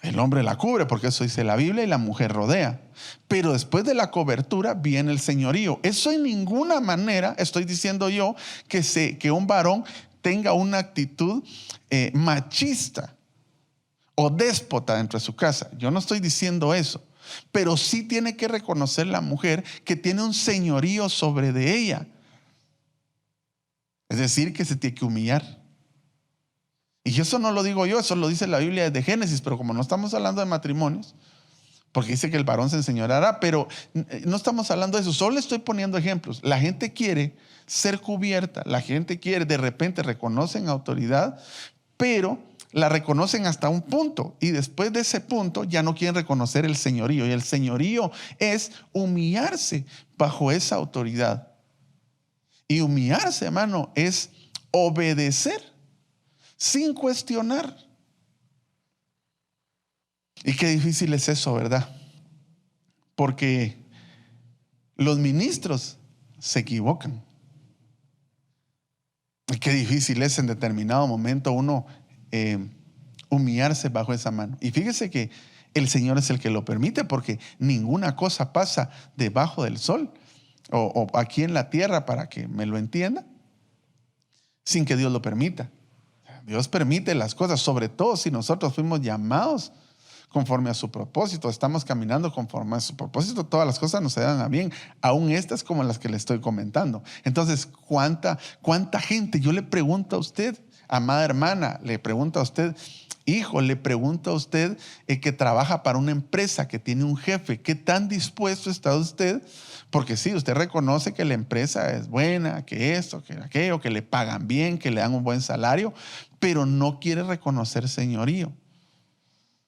El hombre la cubre, porque eso dice la Biblia, y la mujer rodea. Pero después de la cobertura viene el señorío. Eso en ninguna manera estoy diciendo yo que un varón tenga una actitud machista o déspota dentro de su casa. Yo no estoy diciendo eso. Pero sí tiene que reconocer la mujer que tiene un señorío sobre de ella. Es decir, que se tiene que humillar. Y eso no lo digo yo, eso lo dice la Biblia desde Génesis, pero como no estamos hablando de matrimonios, porque dice que el varón se enseñoreará, pero no estamos hablando de eso, solo estoy poniendo ejemplos. La gente quiere ser cubierta, la gente quiere, de repente reconocen autoridad, pero la reconocen hasta un punto, y después de ese punto ya no quieren reconocer el señorío, y el señorío es humillarse bajo esa autoridad. Y humillarse, hermano, es obedecer sin cuestionar. Y qué difícil es eso, ¿verdad? Porque los ministros se equivocan. Y qué difícil es en determinado momento uno humillarse bajo esa mano. Y fíjese que el Señor es el que lo permite, porque ninguna cosa pasa debajo del sol o aquí en la tierra, para que me lo entienda, sin que Dios lo permita. Dios permite las cosas, sobre todo si nosotros fuimos llamados conforme a su propósito, estamos caminando conforme a su propósito, todas las cosas nos se dan a bien, aún estas como las que le estoy comentando. Entonces, ¿cuánta gente? Yo le pregunto a usted, amada hermana, le pregunto a usted, hijo, le pregunto a usted que trabaja para una empresa, que tiene un jefe, ¿qué tan dispuesto está usted? Porque sí, usted reconoce que la empresa es buena, que esto, que aquello, que le pagan bien, que le dan un buen salario, pero no quiere reconocer señorío.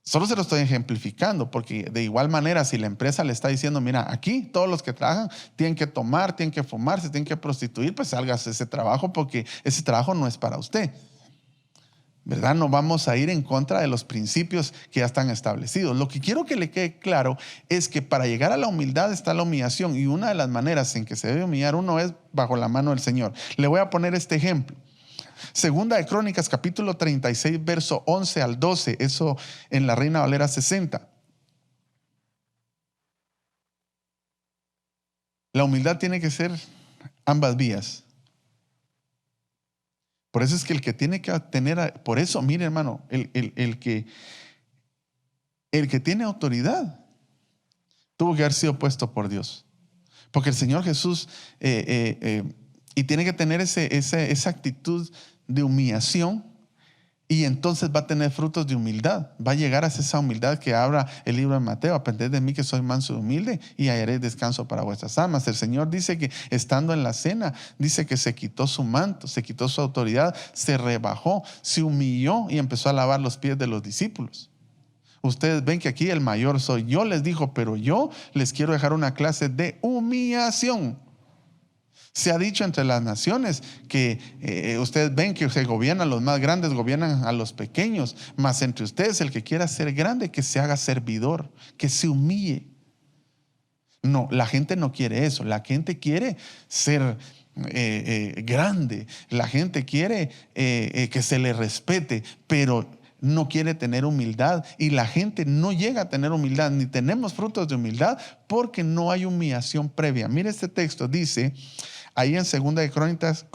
Solo se lo estoy ejemplificando, porque de igual manera, si la empresa le está diciendo, mira, aquí todos los que trabajan tienen que tomar, tienen que fumar, se tienen que prostituir, pues sálgase ese trabajo, porque ese trabajo no es para usted. ¿Verdad? No vamos a ir en contra de los principios que ya están establecidos. Lo que quiero que le quede claro es que para llegar a la humildad está la humillación, y una de las maneras en que se debe humillar uno es bajo la mano del Señor. Le voy a poner este ejemplo. Segunda de Crónicas, capítulo 36, verso 11 al 12, eso en la Reina Valera 60. La humildad tiene que ser ambas vías. Por eso es que el que tiene que tener, por eso, mire hermano, el que tiene autoridad tuvo que haber sido puesto por Dios. Porque el Señor Jesús, y tiene que tener esa actitud de humillación, y entonces va a tener frutos de humildad. Va a llegar a esa humildad que habla el libro de Mateo: aprended de mí que soy manso y humilde, y hallaréis descanso para vuestras almas. El Señor dice que estando en la cena, dice que se quitó su manto, se quitó su autoridad, se rebajó, se humilló y empezó a lavar los pies de los discípulos. Ustedes ven que aquí el mayor soy yo, les dijo, pero yo les quiero dejar una clase de humillación. Se ha dicho entre las naciones que ustedes ven que se gobiernan, los más grandes gobiernan a los pequeños, mas entre ustedes el que quiera ser grande, que se haga servidor, que se humille. No, la gente no quiere eso. La gente quiere ser grande. La gente quiere que se le respete, pero no quiere tener humildad. Y la gente no llega a tener humildad, ni tenemos frutos de humildad, porque no hay humillación previa. Mire este texto, dice ahí en Segunda de Crónicas,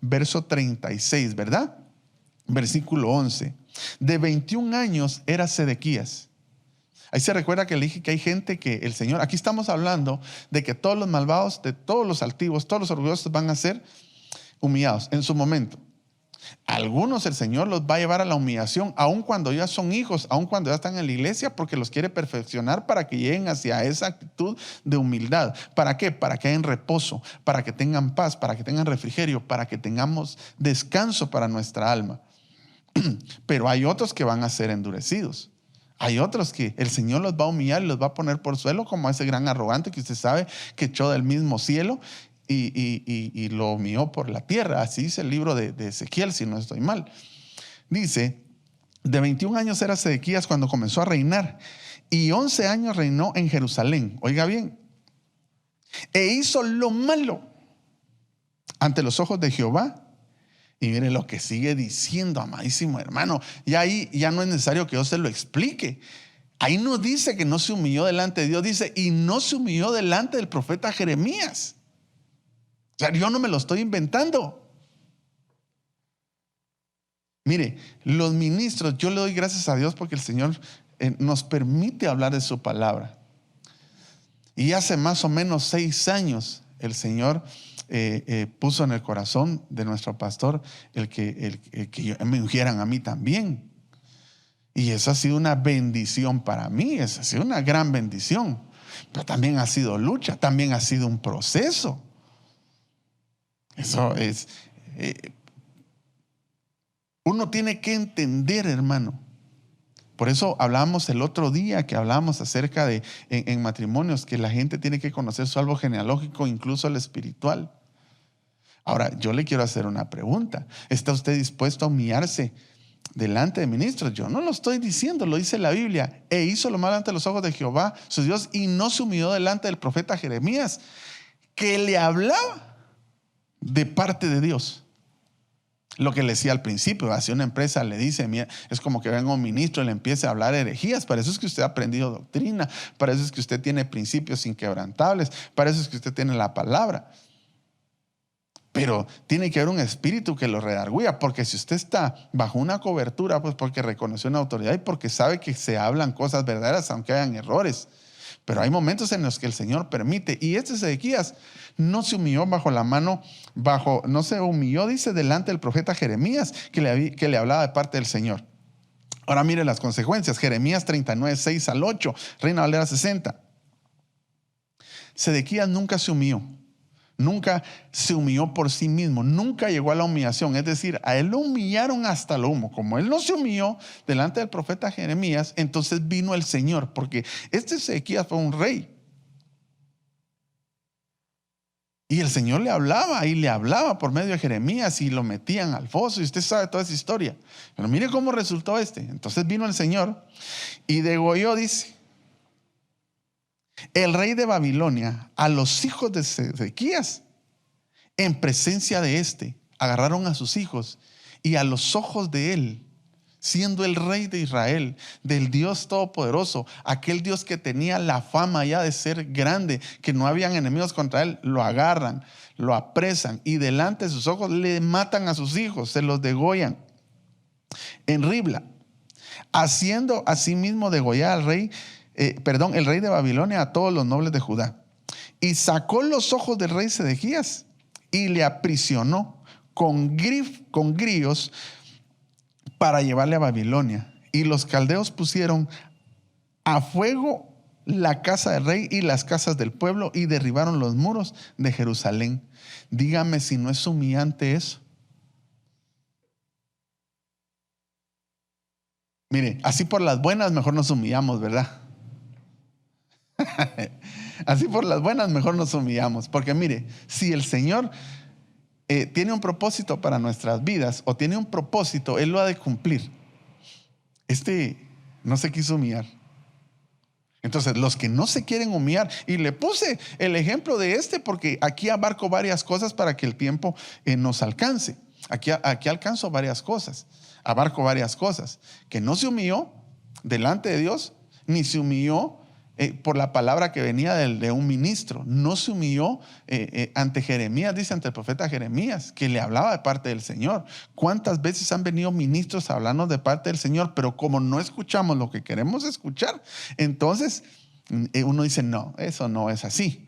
verso 36, ¿verdad? Versículo 11. De 21 años era Sedequías. Ahí se recuerda que le dije que hay gente que el Señor, aquí estamos hablando de que todos los malvados, de todos los altivos, todos los orgullosos van a ser humillados en su momento. Algunos el Señor los va a llevar a la humillación, aun cuando ya son hijos, aun cuando ya están en la iglesia, porque los quiere perfeccionar para que lleguen hacia esa actitud de humildad. ¿Para qué? Para que hayan reposo, para que tengan paz, para que tengan refrigerio, para que tengamos descanso para nuestra alma. Pero hay otros que van a ser endurecidos. Hay otros que el Señor los va a humillar y los va a poner por suelo, como ese gran arrogante que usted sabe que echó del mismo cielo. y lo humilló por la tierra. Así dice el libro de Ezequiel, si no estoy mal. Dice, de 21 años era Sedequías cuando comenzó a reinar, y 11 años reinó en Jerusalén. Oiga bien, e hizo lo malo ante los ojos de Jehová. Y mire lo que sigue diciendo, amadísimo hermano. Y ahí ya no es necesario que yo se lo explique. Ahí no dice que no se humilló delante de Dios, dice, y no se humilló delante del profeta Jeremías. O sea, yo no me lo estoy inventando. Mire, los ministros, yo le doy gracias a Dios porque el Señor nos permite hablar de su palabra. Y hace más o menos 6 años el Señor puso en el corazón de nuestro pastor el que me ungieran a mí también. Y eso ha sido una bendición para mí, eso ha sido una gran bendición. Pero también ha sido lucha, también ha sido un proceso. Eso es... uno tiene que entender, hermano. Por eso hablábamos el otro día que hablábamos acerca de en matrimonios, que la gente tiene que conocer su árbol genealógico, incluso el espiritual. Ahora, yo le quiero hacer una pregunta. ¿Está usted dispuesto a humillarse delante de ministros? Yo no lo estoy diciendo, lo dice la Biblia. E hizo lo malo ante los ojos de Jehová, su Dios, y no se humilló delante del profeta Jeremías, que le hablaba de parte de Dios. Lo que le decía al principio, hacia una empresa le dice, mira, es como que venga un ministro y le empiece a hablar herejías. Para eso es que usted ha aprendido doctrina, para eso es que usted tiene principios inquebrantables, para eso es que usted tiene la palabra. Pero tiene que haber un espíritu que lo redarguya, porque si usted está bajo una cobertura, pues porque reconoció una autoridad y porque sabe que se hablan cosas verdaderas, aunque hayan errores. Pero hay momentos en los que el Señor permite. Y este Sedequías no se humilló bajo la mano, no se humilló, dice, delante del profeta Jeremías, que le hablaba de parte del Señor. Ahora mire las consecuencias. Jeremías 39, 6 al 8, Reina Valera 60. Sedequías nunca se humilló. Nunca se humilló por sí mismo, nunca llegó a la humillación. Es decir, a él lo humillaron hasta lo humo. Como él no se humilló delante del profeta Jeremías, entonces vino el Señor, porque este Sedequías fue un rey. Y el Señor le hablaba por medio de Jeremías y lo metían al foso. Y usted sabe toda esa historia. Pero mire cómo resultó Entonces vino el Señor y degolló, dice, el rey de Babilonia a los hijos de Sedequías. En presencia de agarraron a sus hijos y a los ojos de él, siendo el rey de Israel, del Dios Todopoderoso, aquel Dios que tenía la fama ya de ser grande, que no habían enemigos contra él, lo agarran, lo apresan y delante de sus ojos le matan a sus hijos, se los degollan en Ribla, haciendo asimismo degollar al rey, el rey de Babilonia a todos los nobles de Judá. Y sacó los ojos del rey Sedequías y le aprisionó con grillos para llevarle a Babilonia. Y los caldeos pusieron a fuego la casa del rey y las casas del pueblo y derribaron los muros de Jerusalén. Dígame si no es humillante eso. Mire, así por las buenas mejor nos humillamos, ¿verdad? Así por las buenas mejor nos humillamos. Porque mire, si el Señor tiene un propósito para nuestras vidas o tiene un propósito, Él lo ha de cumplir. No se quiso humillar. Entonces, los que no se quieren humillar, y le puse el ejemplo de porque aquí abarco varias cosas para que el tiempo nos alcance. Aquí alcanzo varias cosas, abarco varias cosas. Que no se humilló delante de Dios, ni se humilló por la palabra que venía de un ministro. No se humilló ante Jeremías, dice, ante el profeta Jeremías, que le hablaba de parte del Señor. ¿Cuántas veces han venido ministros hablando de parte del Señor? Pero como no escuchamos lo que queremos escuchar, entonces uno dice, no, eso no es así.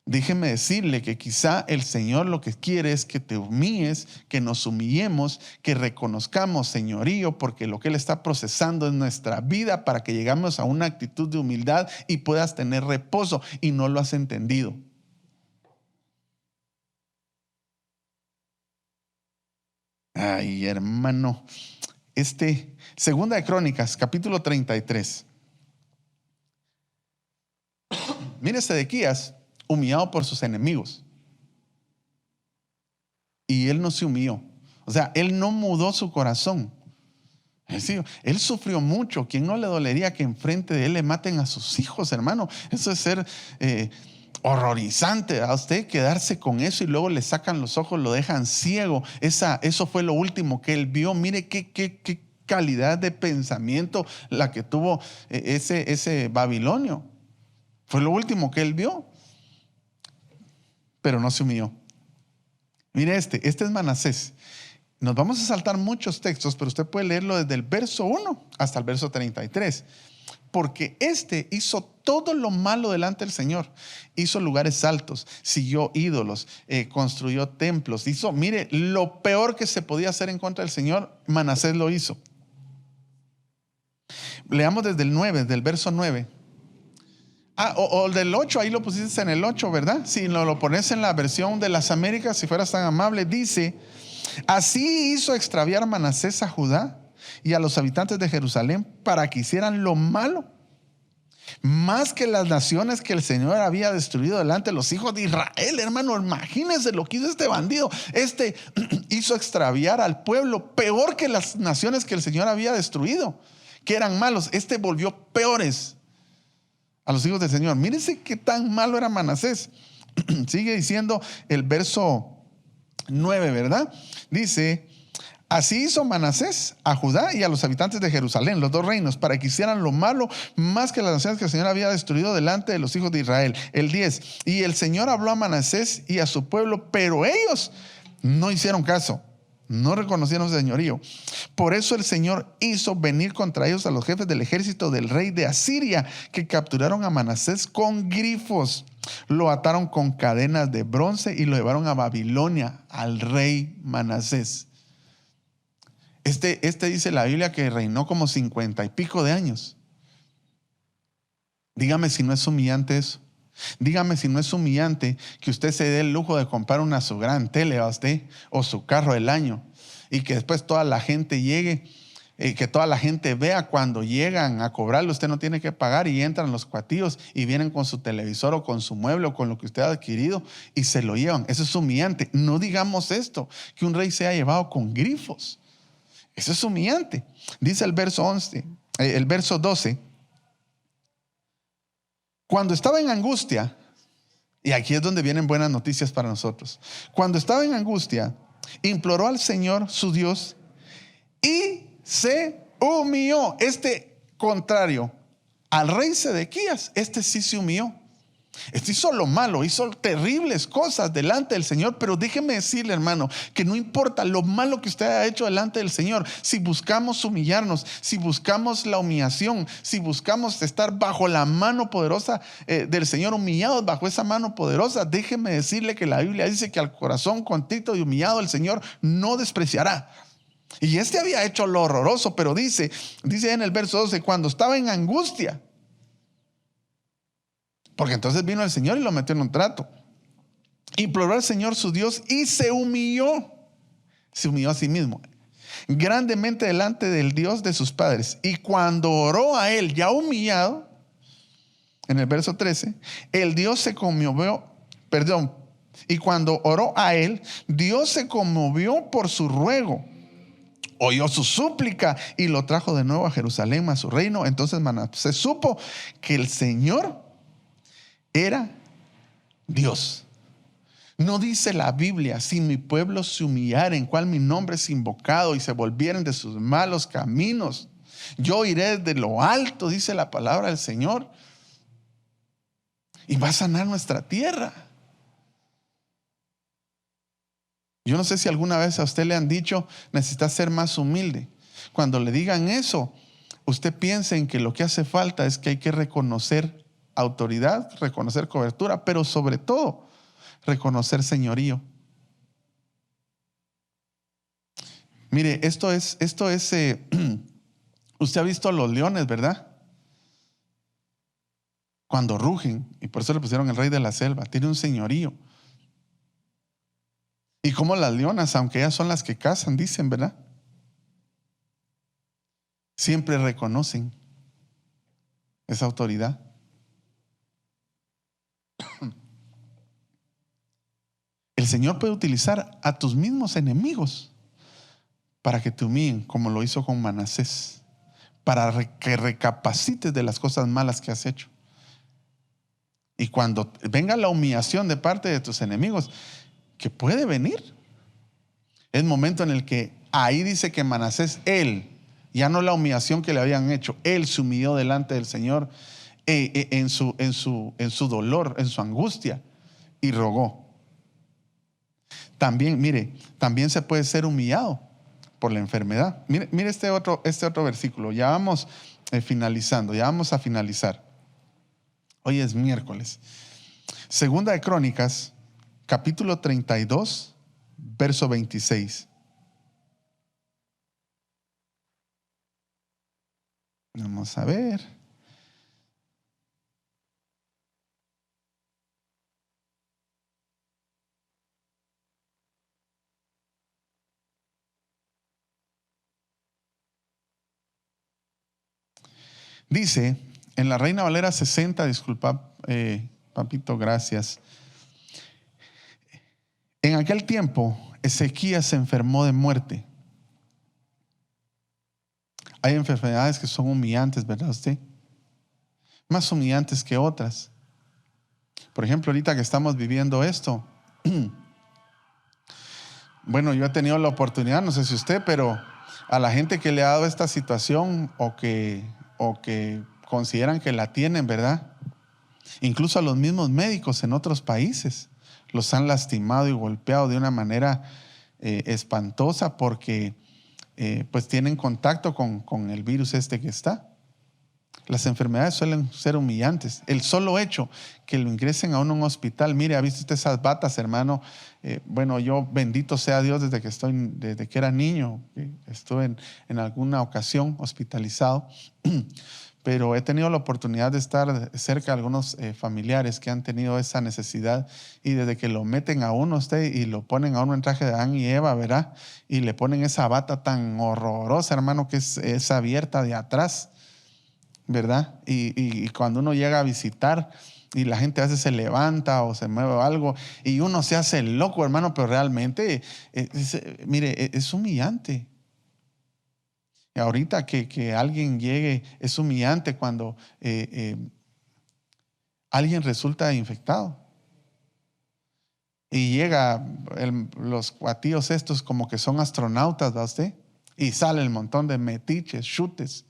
Déjeme decirle que quizá el Señor lo que quiere es que te humilles, que nos humillemos, que reconozcamos señorío, porque lo que Él está procesando en nuestra vida para que llegamos a una actitud de humildad y puedas tener reposo, y no lo has entendido. Ay, hermano, Segunda de Crónicas, capítulo 33. Mire, Sedequías, humillado por sus enemigos. y él no se humilló. O sea, él no mudó su corazón. Es decir, él sufrió mucho. ¿Quién no le dolería que enfrente de él le maten a sus hijos, hermano? Eso es ser horrorizante a usted, quedarse con eso y luego le sacan los ojos, lo dejan ciego. Eso fue lo último que él vio. Mire qué calidad de pensamiento la que tuvo ese babilonio. Fue lo último que él vio, pero no se humilló. Mire este es Manasés. Nos vamos a saltar muchos textos, pero usted puede leerlo desde el verso 1 hasta el verso 33. Porque hizo todo lo malo delante del Señor. Hizo lugares altos, siguió ídolos, construyó templos. Mire, lo peor que se podía hacer en contra del Señor, Manasés lo hizo. Leamos desde el 9, del verso 9. O del 8, ahí lo pusiste en el 8, ¿verdad? Si no lo pones en la versión de las Américas, si fueras tan amable, dice: así hizo extraviar Manasés a Judá y a los habitantes de Jerusalén para que hicieran lo malo, más que las naciones que el Señor había destruido delante de los hijos de Israel. Hermano, imagínense lo que hizo este bandido. Hizo extraviar al pueblo peor que las naciones que el Señor había destruido, que eran malos. Volvió peores a los hijos del Señor. Mírense qué tan malo era Manasés. Sigue diciendo el verso 9, ¿verdad? Dice: así hizo Manasés a Judá y a los habitantes de Jerusalén, los dos reinos, para que hicieran lo malo, más que las naciones que el Señor había destruido delante de los hijos de Israel. El 10, y el Señor habló a Manasés y a su pueblo, pero ellos no hicieron caso, no reconocieron su señorío. Por eso el Señor hizo venir contra ellos a los jefes del ejército del rey de Asiria, que capturaron a Manasés con grifos. Lo ataron con cadenas de bronce y lo llevaron a Babilonia, al rey Manasés. Dice la Biblia que reinó como 50 y pico de años. Dígame si no es humillante eso. Dígame si no es humillante que usted se dé el lujo de comprar su gran tele a usted, o su carro del año, y que después toda la gente llegue, que toda la gente vea cuando llegan a cobrarle, usted no tiene que pagar, y entran los cuatíos y vienen con su televisor o con su mueble o con lo que usted ha adquirido y se lo llevan. Eso es humillante. No digamos esto, que un rey sea llevado con grifos. Eso es humillante. Dice el verso 12. Cuando estaba en angustia, y aquí es donde vienen buenas noticias para nosotros. Cuando estaba en angustia, imploró al Señor su Dios y se humilló. Contrario al rey Sedequías, sí se humilló. Hizo lo malo, hizo terribles cosas delante del Señor, pero déjeme decirle, hermano, que no importa lo malo que usted haya hecho delante del Señor, si buscamos humillarnos, si buscamos la humillación, si buscamos estar bajo la mano poderosa del Señor, humillados bajo esa mano poderosa, déjeme decirle que la Biblia dice que al corazón contrito y humillado el Señor no despreciará. Y había hecho lo horroroso, pero dice en el verso 12, cuando estaba en angustia, porque entonces vino el Señor y lo metió en un trato. Imploró al Señor su Dios y se humilló. Se humilló a sí mismo grandemente delante del Dios de sus padres. Y cuando oró a él, ya humillado, en el verso 13, el Dios se conmovió, y cuando oró a él, Dios se conmovió por su ruego, oyó su súplica y lo trajo de nuevo a Jerusalén, a su reino. Entonces Manasés supo que el Señor era Dios. No dice la Biblia: si mi pueblo se humillara, en cual mi nombre es invocado, y se volvieren de sus malos caminos, yo iré desde lo alto, dice la palabra del Señor, y va a sanar nuestra tierra. Yo no sé si alguna vez a usted le han dicho: necesita ser más humilde. Cuando le digan eso, usted piensa en que lo que hace falta es que hay que reconocer autoridad, reconocer cobertura, pero sobre todo reconocer señorío. Mire, esto es usted ha visto a los leones, ¿verdad? Cuando rugen, y por eso le pusieron el rey de la selva, tiene un señorío. Y como las leonas, aunque ellas son las que cazan, dicen, ¿verdad? Siempre reconocen esa autoridad. El El Señor puede utilizar a tus mismos enemigos para que te humillen, como lo hizo con Manasés, para que recapacites de las cosas malas que has hecho. Y cuando venga la humillación de parte de tus enemigos, que puede venir, es momento en el que ahí dice que Manasés, él, ya no la humillación que le habían hecho, él se humilló delante del Señor en su dolor, en su angustia, y rogó. También, mire, también se puede ser humillado por la enfermedad. Mire este otro versículo. Ya vamos finalizando, ya vamos a finalizar. Hoy es miércoles. Segunda de Crónicas, capítulo 32, verso 26. Vamos a ver. Dice, en la Reina Valera 60, disculpa, papito, gracias. En aquel tiempo, Ezequías se enfermó de muerte. Hay enfermedades que son humillantes, ¿verdad usted? Más humillantes que otras. Por ejemplo, ahorita que estamos viviendo esto, bueno, yo he tenido la oportunidad, no sé si usted, pero a la gente que le ha dado esta situación o que consideran que la tienen, ¿verdad? Incluso a los mismos médicos en otros países los han lastimado y golpeado de una manera espantosa porque pues tienen contacto con el virus este que está. Las enfermedades suelen ser humillantes. El solo hecho que lo ingresen a uno en un hospital, mire, ¿ha visto usted esas batas, hermano? Bueno, yo, bendito sea Dios, desde que era niño, estuve en alguna ocasión hospitalizado, pero he tenido la oportunidad de estar cerca de algunos familiares que han tenido esa necesidad, y desde que lo meten a uno usted y lo ponen a uno en traje de Adán y Eva, ¿verdad? Y le ponen esa bata tan horrorosa, hermano, que es abierta de atrás, ¿verdad? Y cuando uno llega a visitar y la gente a veces se levanta o se mueve algo y uno se hace loco, hermano, pero realmente, mire, es humillante. Y ahorita que alguien llegue, es humillante cuando alguien resulta infectado. Y llega los cuatíos estos como que son astronautas, ¿va usted? Y sale el montón de metiches, chutes.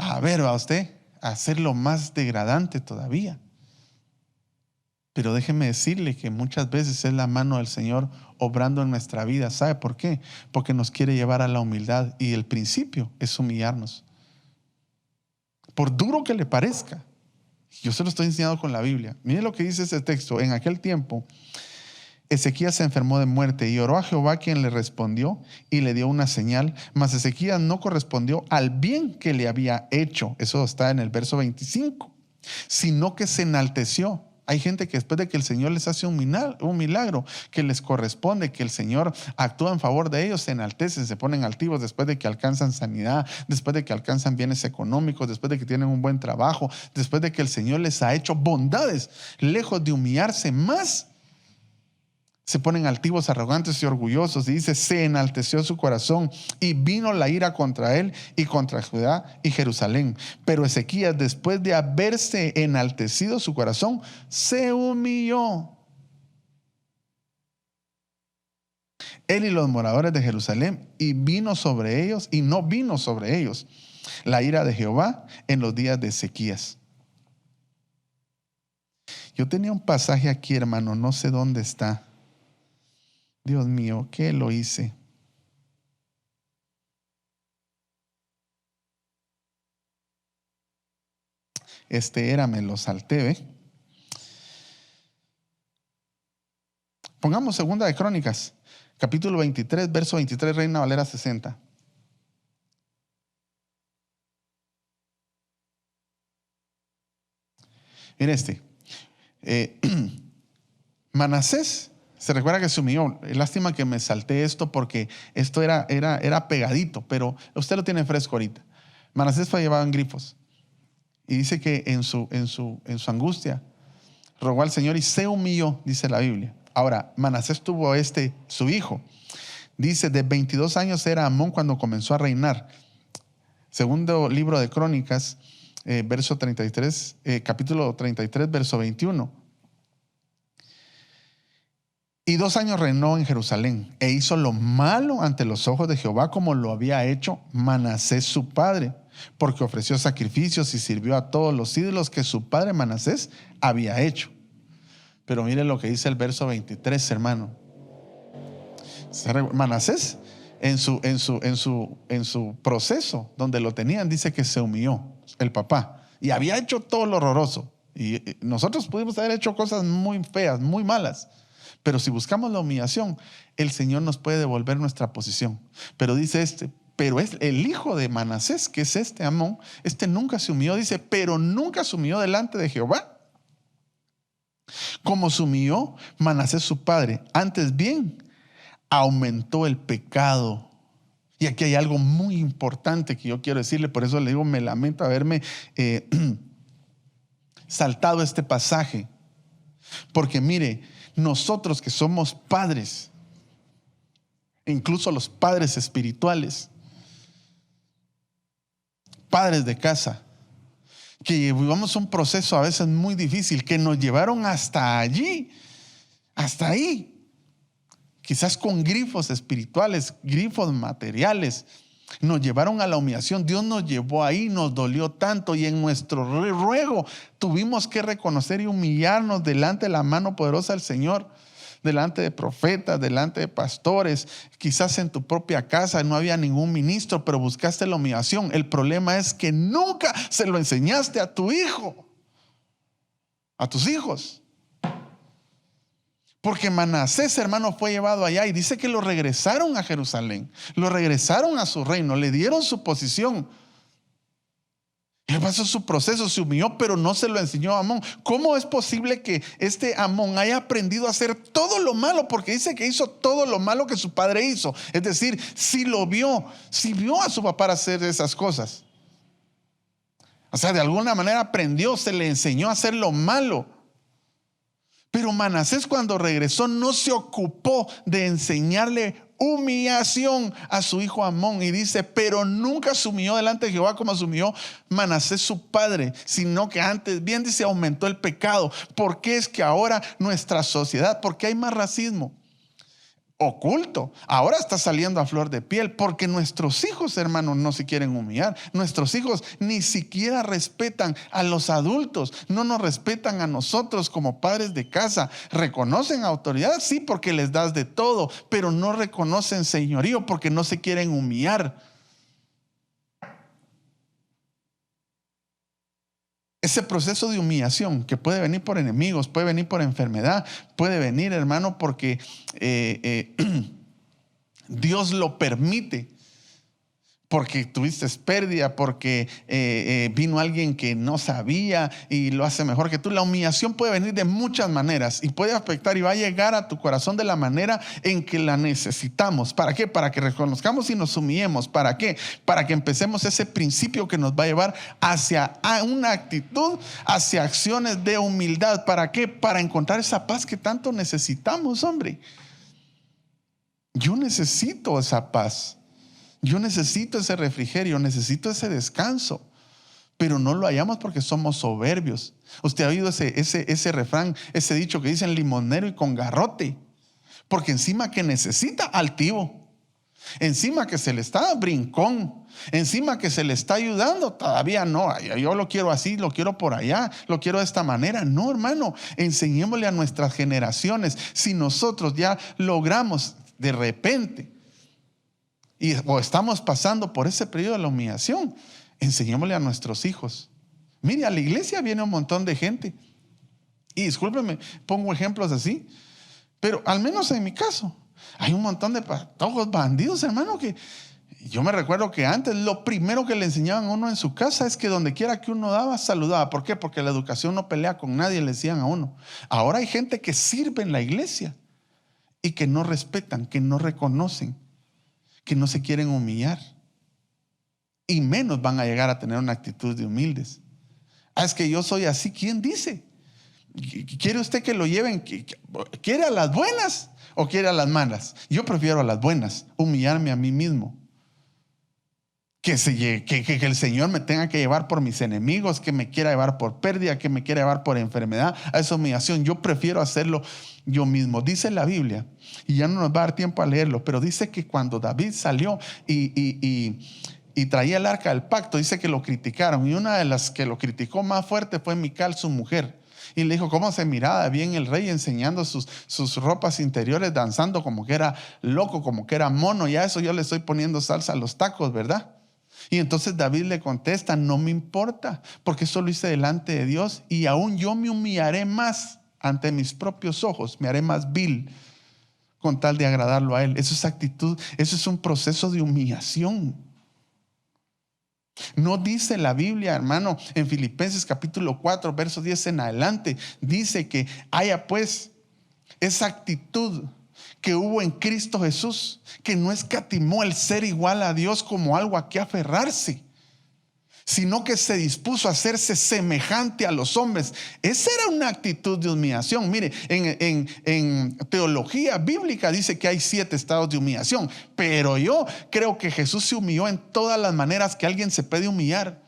A ver, va usted, a hacerlo más degradante todavía. Pero déjeme decirle que muchas veces es la mano del Señor obrando en nuestra vida. ¿Sabe por qué? Porque nos quiere llevar a la humildad, y el principio es humillarnos. Por duro que le parezca. Yo se lo estoy enseñando con la Biblia. Mire lo que dice ese texto. En aquel tiempo, Ezequías se enfermó de muerte y oró a Jehová, quien le respondió y le dio una señal, mas Ezequías no correspondió al bien que le había hecho. Eso está en el verso 25. Sino que se enalteció. Hay gente que después de que el Señor les hace un milagro que les corresponde, que el Señor actúa en favor de ellos, se enaltecen, se ponen altivos después de que alcanzan sanidad, después de que alcanzan bienes económicos, después de que tienen un buen trabajo, después de que el Señor les ha hecho bondades. Lejos de humillarse más, se ponen altivos, arrogantes y orgullosos. Y dice, se enalteció su corazón y vino la ira contra él y contra Judá y Jerusalén. Pero Ezequías, después de haberse enaltecido su corazón, se humilló. Él y los moradores de Jerusalén, y vino sobre ellos, y no vino sobre ellos la ira de Jehová en los días de Ezequías. Yo tenía un pasaje aquí, hermano, no sé dónde está. Dios mío, ¿qué lo hice? Me lo salté, ¿ve? Pongamos segunda de Crónicas, capítulo 23, verso 23, Reina Valera 60. Mire Manasés, se recuerda que se humilló. Lástima que me salté esto porque esto era pegadito, pero usted lo tiene fresco ahorita. Manasés fue llevado en grifos. Y dice que en su angustia rogó al Señor y se humilló, dice la Biblia. Ahora, Manasés tuvo su hijo. Dice, de 22 años era Amón cuando comenzó a reinar. Segundo libro de Crónicas, capítulo 33, verso 21. Y 2 años reinó en Jerusalén e hizo lo malo ante los ojos de Jehová como lo había hecho Manasés su padre, porque ofreció sacrificios y sirvió a todos los ídolos que su padre Manasés había hecho. Pero mire lo que dice el verso 23, hermano. Manasés en su proceso donde lo tenían, dice que se humilló el papá y había hecho todo lo horroroso. Y nosotros pudimos haber hecho cosas muy feas, muy malas. Pero si buscamos la humillación, el Señor nos puede devolver nuestra posición. Pero dice pero es el hijo de Manasés, que es Amón, nunca se humilló, dice, pero nunca se humilló delante de Jehová, como se humilló Manasés su padre. Antes bien, aumentó el pecado. Y aquí hay algo muy importante que yo quiero decirle, por eso le digo, me lamento haberme saltado este pasaje. Porque mire, nosotros que somos padres, incluso los padres espirituales, padres de casa, que llevamos un proceso a veces muy difícil, que nos llevaron hasta allí, hasta ahí, quizás con grifos espirituales, grifos materiales, nos llevaron a la humillación. Dios nos llevó ahí, nos dolió tanto, y en nuestro ruego tuvimos que reconocer y humillarnos delante de la mano poderosa del Señor, delante de profetas, delante de pastores. Quizás en tu propia casa no había ningún ministro, pero buscaste la humillación. El problema es que nunca se lo enseñaste a tu hijo, a tus hijos. Porque Manasés, hermano, fue llevado allá y dice que lo regresaron a Jerusalén, lo regresaron a su reino, le dieron su posición. Él pasó su proceso, se humilló, pero no se lo enseñó a Amón. ¿Cómo es posible que Amón haya aprendido a hacer todo lo malo? Porque dice que hizo todo lo malo que su padre hizo. Es decir, si vio a su papá hacer esas cosas. O sea, de alguna manera aprendió, se le enseñó a hacer lo malo. Pero Manasés, cuando regresó, no se ocupó de enseñarle humillación a su hijo Amón. Y dice, pero nunca se humilló delante de Jehová como se humilló Manasés su padre, sino que antes bien, dice, aumentó el pecado. ¿Por qué es que ahora nuestra sociedad, por qué hay más racismo oculto? Ahora está saliendo a flor de piel porque nuestros hijos, hermanos, no se quieren humillar. Nuestros hijos ni siquiera respetan a los adultos, no nos respetan a nosotros como padres de casa. Reconocen autoridad, sí, porque les das de todo, pero no reconocen señorío porque no se quieren humillar. Ese proceso de humillación que puede venir por enemigos, puede venir por enfermedad, puede venir, hermano, porque Dios lo permite. Porque tuviste pérdida, porque vino alguien que no sabía y lo hace mejor que tú. La humillación puede venir de muchas maneras y puede afectar y va a llegar a tu corazón de la manera en que la necesitamos. ¿Para qué? Para que reconozcamos y nos humillemos. ¿Para qué? Para que empecemos ese principio que nos va a llevar hacia una actitud, hacia acciones de humildad. ¿Para qué? Para encontrar esa paz que tanto necesitamos, hombre. Yo necesito esa paz. Yo necesito ese refrigerio, necesito ese descanso, pero no lo hallamos porque somos soberbios. Usted ha oído ese refrán, ese dicho que dicen limonero y con garrote, porque encima que necesita, altivo, encima que se le está brincón, encima que se le está ayudando, todavía no, yo lo quiero así, lo quiero por allá, lo quiero de esta manera. No, hermano, enseñémosle a nuestras generaciones. Si nosotros ya logramos de repente o estamos pasando por ese periodo de la humillación, enseñémosle a nuestros hijos. Mire, a la iglesia viene un montón de gente. Y discúlpeme, pongo ejemplos así, pero al menos en mi caso, hay un montón de patojos bandidos, hermano, que yo me recuerdo que antes lo primero que le enseñaban a uno en su casa es que donde quiera que uno daba, saludaba. ¿Por qué? Porque la educación no pelea con nadie, le decían a uno. Ahora hay gente que sirve en la iglesia y que no respetan, que no reconocen, que no se quieren humillar, y menos van a llegar a tener una actitud de humildes. Es que yo soy así. ¿Quién dice? ¿Quiere usted que lo lleven? ¿Quiere a las buenas o quiere a las malas? Yo prefiero a las buenas, humillarme a mí mismo. Que el Señor me tenga que llevar por mis enemigos, que me quiera llevar por pérdida, que me quiera llevar por enfermedad, a esa humillación. Yo prefiero hacerlo yo mismo. Dice la Biblia, y ya no nos va a dar tiempo a leerlo, pero dice que cuando David salió y traía el arca del pacto, dice que lo criticaron. Y una de las que lo criticó más fuerte fue Mical, su mujer. Y le dijo cómo se miraba bien el rey enseñando sus ropas interiores, danzando como que era loco, como que era mono. Ya eso yo le estoy poniendo salsa a los tacos, ¿verdad? Y entonces David le contesta, no me importa, porque eso lo hice delante de Dios y aún yo me humillaré más ante mis propios ojos, me haré más vil con tal de agradarlo a él. Eso es actitud, eso es un proceso de humillación. No dice la Biblia, hermano, en Filipenses capítulo 4, verso 10 en adelante, dice que haya pues esa actitud que hubo en Cristo Jesús, que no escatimó el ser igual a Dios como algo a que aferrarse, sino que se dispuso a hacerse semejante a los hombres. Esa era una actitud de humillación. Mire, en teología bíblica dice que hay 7 estados de humillación, pero yo creo que Jesús se humilló en todas las maneras que alguien se puede humillar.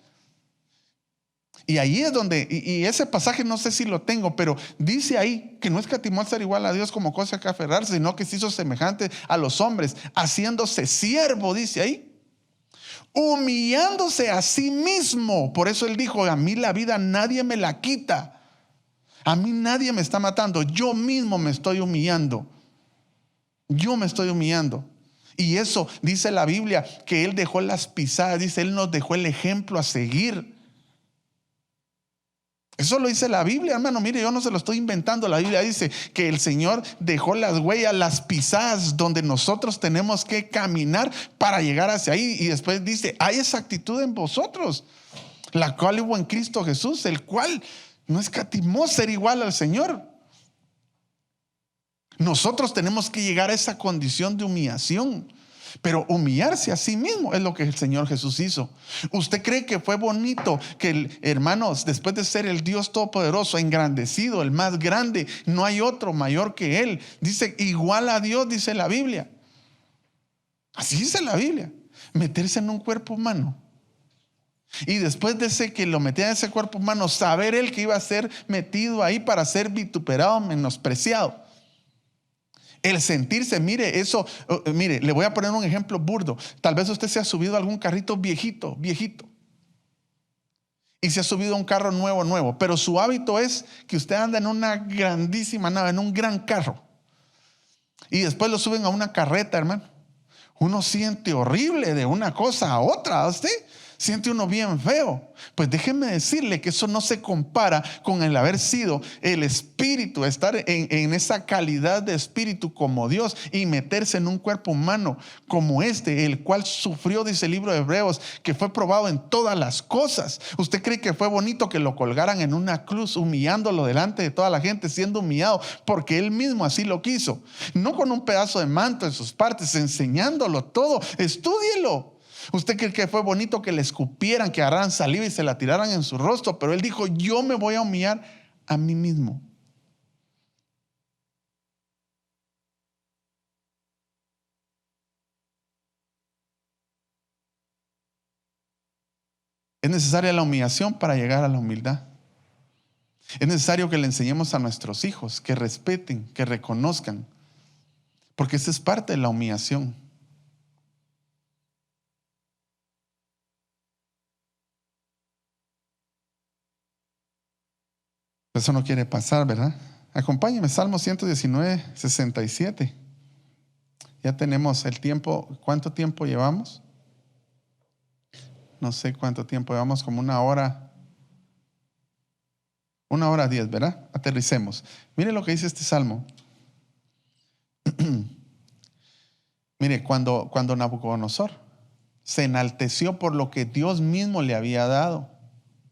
Y ahí es donde, y ese pasaje no sé si lo tengo, pero dice ahí que no escatimó al ser igual a Dios como cosa que aferrarse, sino que se hizo semejante a los hombres, haciéndose siervo, dice ahí, humillándose a sí mismo. Por eso él dijo, a mí la vida nadie me la quita, a mí nadie me está matando, yo mismo me estoy humillando, yo me estoy humillando. Y eso dice la Biblia, que él dejó las pisadas, dice, él nos dejó el ejemplo a seguir. Eso lo dice la Biblia, hermano. Mire, yo no se lo estoy inventando. La Biblia dice que el Señor dejó las huellas, las pisadas donde nosotros tenemos que caminar para llegar hacia ahí. Y después dice, hay esa actitud en vosotros, la cual hubo en Cristo Jesús, el cual no escatimó ser igual al Señor. Nosotros tenemos que llegar a esa condición de humillación. Pero humillarse a sí mismo es lo que el Señor Jesús hizo. ¿Usted cree que fue bonito que el hermano, después de ser el Dios todopoderoso, engrandecido, el más grande, no hay otro mayor que él? Dice, igual a Dios, dice la Biblia. Así dice la Biblia. Meterse en un cuerpo humano. Y después de ese que lo metía en ese cuerpo humano, saber él que iba a ser metido ahí para ser vituperado, menospreciado. El sentirse, mire, eso, mire, le voy a poner un ejemplo burdo. Tal vez usted se ha subido a algún carrito viejito, y se ha subido a un carro nuevo, pero su hábito es que usted anda en una grandísima nave, en un gran carro, y después lo suben a una carreta, hermano. Uno siente horrible de una cosa a otra, ¿usted? Siente uno bien feo. Pues déjeme decirle que eso no se compara con el haber sido el espíritu, estar en esa calidad de espíritu como Dios y meterse en un cuerpo humano como este, el cual sufrió, dice el libro de Hebreos, que fue probado en todas las cosas. ¿Usted cree que fue bonito que lo colgaran en una cruz, humillándolo delante de toda la gente, siendo humillado porque él mismo así lo quiso? No con un pedazo de manto en sus partes, enseñándolo todo. Estúdielo. ¿Usted cree que fue bonito que le escupieran, que agarraran saliva y se la tiraran en su rostro? Pero él dijo, yo me voy a humillar a mí mismo. Es necesaria la humillación para llegar a la humildad. Es necesario que le enseñemos a nuestros hijos que respeten, que reconozcan, porque esa es parte de la humillación. Eso no quiere pasar, ¿verdad? Acompáñeme, Salmo 119, 67. Ya tenemos el tiempo. ¿Cuánto tiempo llevamos? No sé cuánto tiempo llevamos, como 1 hora. 1 hora 10, ¿verdad? Aterricemos. Mire lo que dice este salmo. Mire, cuando Nabucodonosor se enalteció por lo que Dios mismo le había dado.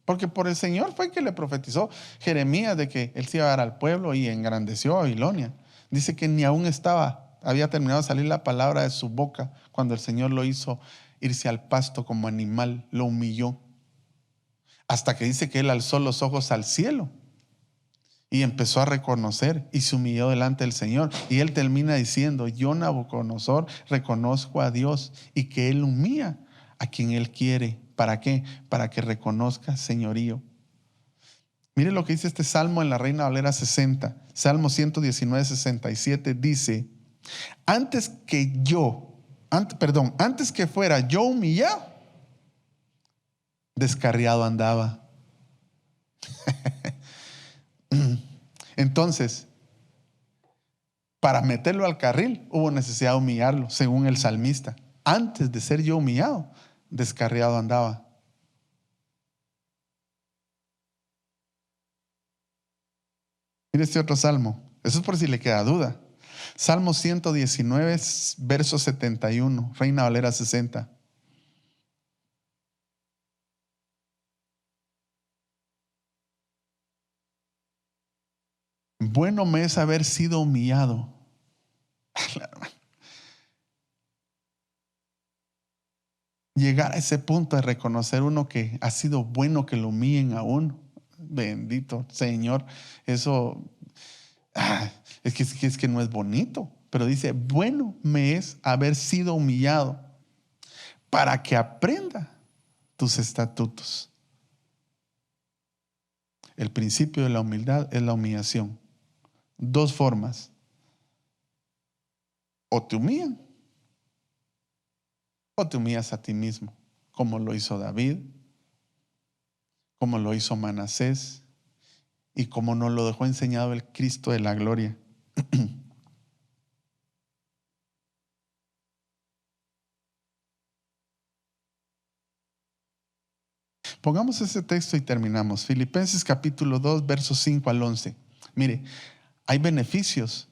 Porque por el Señor fue que le profetizó Jeremías de que él se iba a dar al pueblo y engrandeció a Babilonia. Dice que ni aún había terminado de salir la palabra de su boca cuando el Señor lo hizo irse al pasto como animal, lo humilló. Hasta que dice que él alzó los ojos al cielo Y empezó a reconocer y se humilló delante del Señor. Y él termina diciendo: yo, Nabucodonosor, reconozco a Dios y que Él humilla a quien Él quiere. ¿Para qué? Para que reconozca señorío. Mire lo que dice este salmo en la Reina Valera 60. Salmo 119, 67 dice: antes que fuera yo humillado, descarriado andaba. Entonces, para meterlo al carril hubo necesidad de humillarlo, según el salmista. Antes de ser yo humillado, descarriado andaba. Mire este otro salmo. Eso es por si le queda duda. Salmo 119, verso 71, Reina Valera 60. Bueno me es haber sido humillado. Llegar a ese punto de reconocer uno que ha sido bueno que lo humillen a uno. Bendito Señor. Eso es que no es bonito. Pero dice: bueno me es haber sido humillado para que aprenda tus estatutos. El principio de la humildad es la humillación. Dos formas: o te humillan o te humillas a ti mismo, como lo hizo David, como lo hizo Manasés y como nos lo dejó enseñado el Cristo de la gloria. Pongamos ese texto y terminamos. Filipenses capítulo 2, versos 5 al 11. Mire, hay beneficios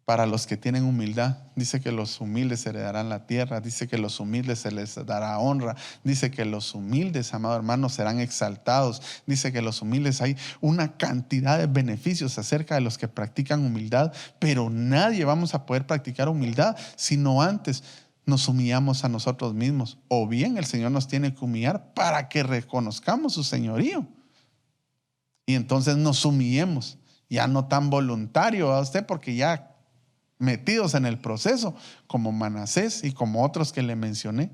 para los que tienen humildad. Dice que los humildes heredarán la tierra. Dice que los humildes se les dará honra. Dice que los humildes, amado hermano, serán exaltados. Dice que los humildes, hay una cantidad de beneficios acerca de los que practican humildad, pero nadie vamos a poder practicar humildad sino antes nos humillamos a nosotros mismos. O bien el Señor nos tiene que humillar para que reconozcamos su señorío. Y entonces nos humillemos. Ya no tan voluntario a usted, porque ya metidos en el proceso, como Manasés y como otros que le mencioné.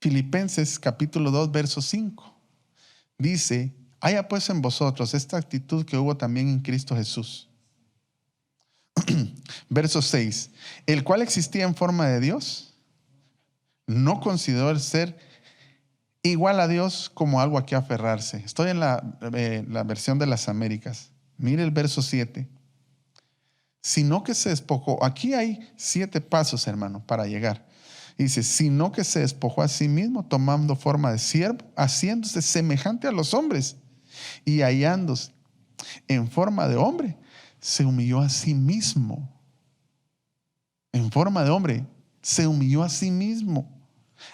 Filipenses capítulo 2, verso 5. Dice: haya pues en vosotros esta actitud que hubo también en Cristo Jesús. Verso 6. El cual existía en forma de Dios, no consideró el ser igual a Dios como algo a que aferrarse. Estoy en la versión de las Américas. Mire el verso 7. Sino que se despojó. Aquí hay 7 pasos, hermano, para llegar. Dice: sino que se despojó a sí mismo, tomando forma de siervo, haciéndose semejante a los hombres, y hallándose en forma de hombre, se humilló a sí mismo. En forma de hombre, se humilló a sí mismo,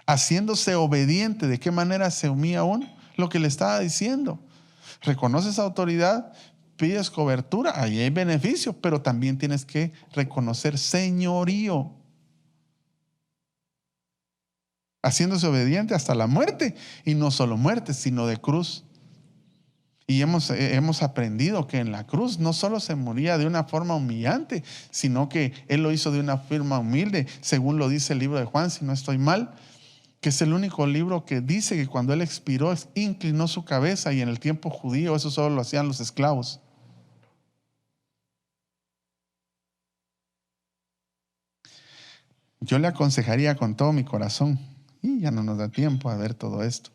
haciéndose obediente. ¿De qué manera se humilla uno? Lo que le estaba diciendo. Reconoces autoridad, pides cobertura, ahí hay beneficio, pero también tienes que reconocer señorío. Haciéndose obediente hasta la muerte, y no solo muerte, sino de cruz. Y hemos aprendido que en la cruz no solo se moría de una forma humillante, sino que Él lo hizo de una forma humilde, según lo dice el libro de Juan, si no estoy mal, que es el único libro que dice que cuando Él expiró, inclinó su cabeza, y en el tiempo judío eso solo lo hacían los esclavos. Yo le aconsejaría con todo mi corazón, y ya no nos da tiempo a ver todo esto,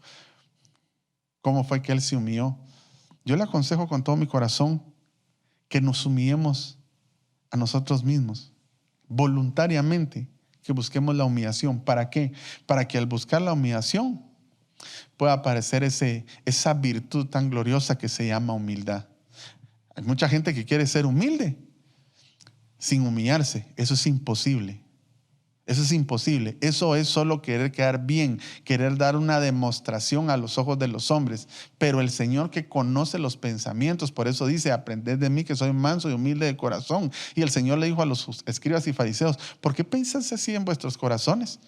cómo fue que Él se humilló. Yo le aconsejo con todo mi corazón que nos humillemos a nosotros mismos, voluntariamente, que busquemos la humillación. ¿Para qué? Para que al buscar la humillación pueda aparecer esa virtud tan gloriosa que se llama humildad. Hay mucha gente que quiere ser humilde sin humillarse. Eso es imposible. Eso es imposible. Eso es solo querer quedar bien, querer dar una demostración a los ojos de los hombres. Pero el Señor, que conoce los pensamientos, por eso dice: aprended de mí que soy manso y humilde de corazón. Y el Señor le dijo a los escribas y fariseos: ¿por qué pensáis así en vuestros corazones?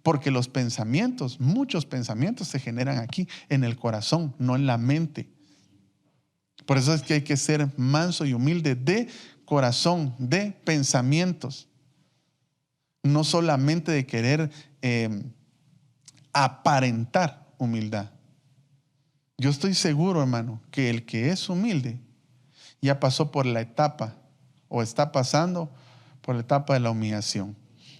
Porque los pensamientos, muchos pensamientos se generan aquí en el corazón, no en la mente. Por eso es que hay que ser manso y humilde de corazón, de pensamientos. No solamente de querer aparentar humildad. Yo estoy seguro, hermano, que el que es humilde ya pasó por la etapa o está pasando por la etapa de la humillación.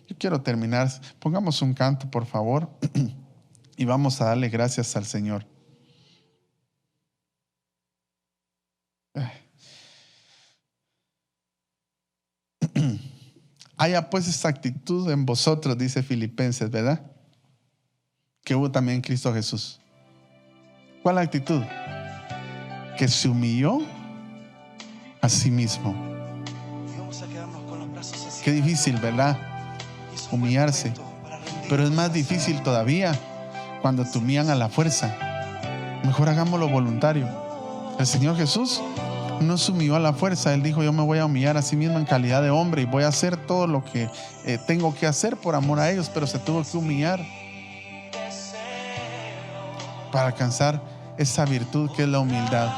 Yo quiero terminar. Pongamos un canto, por favor, y vamos a darle gracias al Señor. Haya pues esta actitud en vosotros, dice Filipenses, ¿verdad? Que hubo también en Cristo Jesús. ¿Cuál actitud? Que se humilló a sí mismo. Qué difícil, ¿verdad? Humillarse. Pero es más difícil todavía cuando te humillan a la fuerza. Mejor hagámoslo voluntario. El Señor Jesús no se humilló a la fuerza. Él dijo: yo me voy a humillar a sí mismo en calidad de hombre y voy a hacer todo lo que tengo que hacer por amor a ellos, pero se tuvo que humillar para alcanzar esa virtud que es la humildad.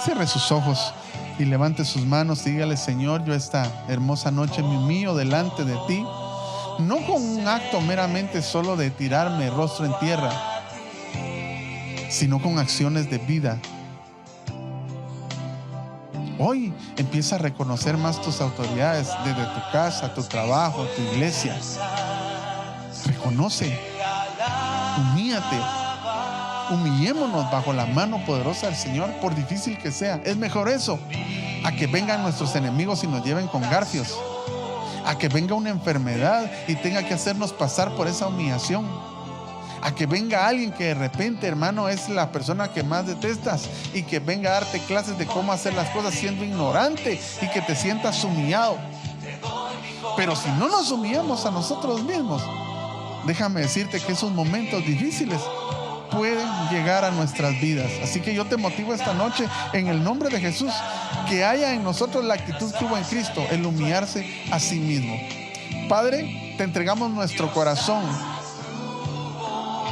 Cierre sus ojos y levante sus manos y dígale: Señor, yo esta hermosa noche me humillo delante de ti, no con un acto meramente solo de tirarme rostro en tierra, sino con acciones de vida. Hoy empieza a reconocer más tus autoridades desde tu casa, tu trabajo, tu iglesia. Reconoce, humíllate, humillémonos bajo la mano poderosa del Señor, por difícil que sea. Es mejor eso a que vengan nuestros enemigos y nos lleven con garfios, a que venga una enfermedad y tenga que hacernos pasar por esa humillación, a que venga alguien que de repente, hermano, es la persona que más detestas y que venga a darte clases de cómo hacer las cosas siendo ignorante y que te sientas humillado. Pero si no nos humillamos a nosotros mismos, déjame decirte que esos momentos difíciles pueden llegar a nuestras vidas. Así que yo te motivo esta noche en el nombre de Jesús, que haya en nosotros la actitud que hubo en Cristo, el humillarse a sí mismo. Padre, te entregamos nuestro corazón,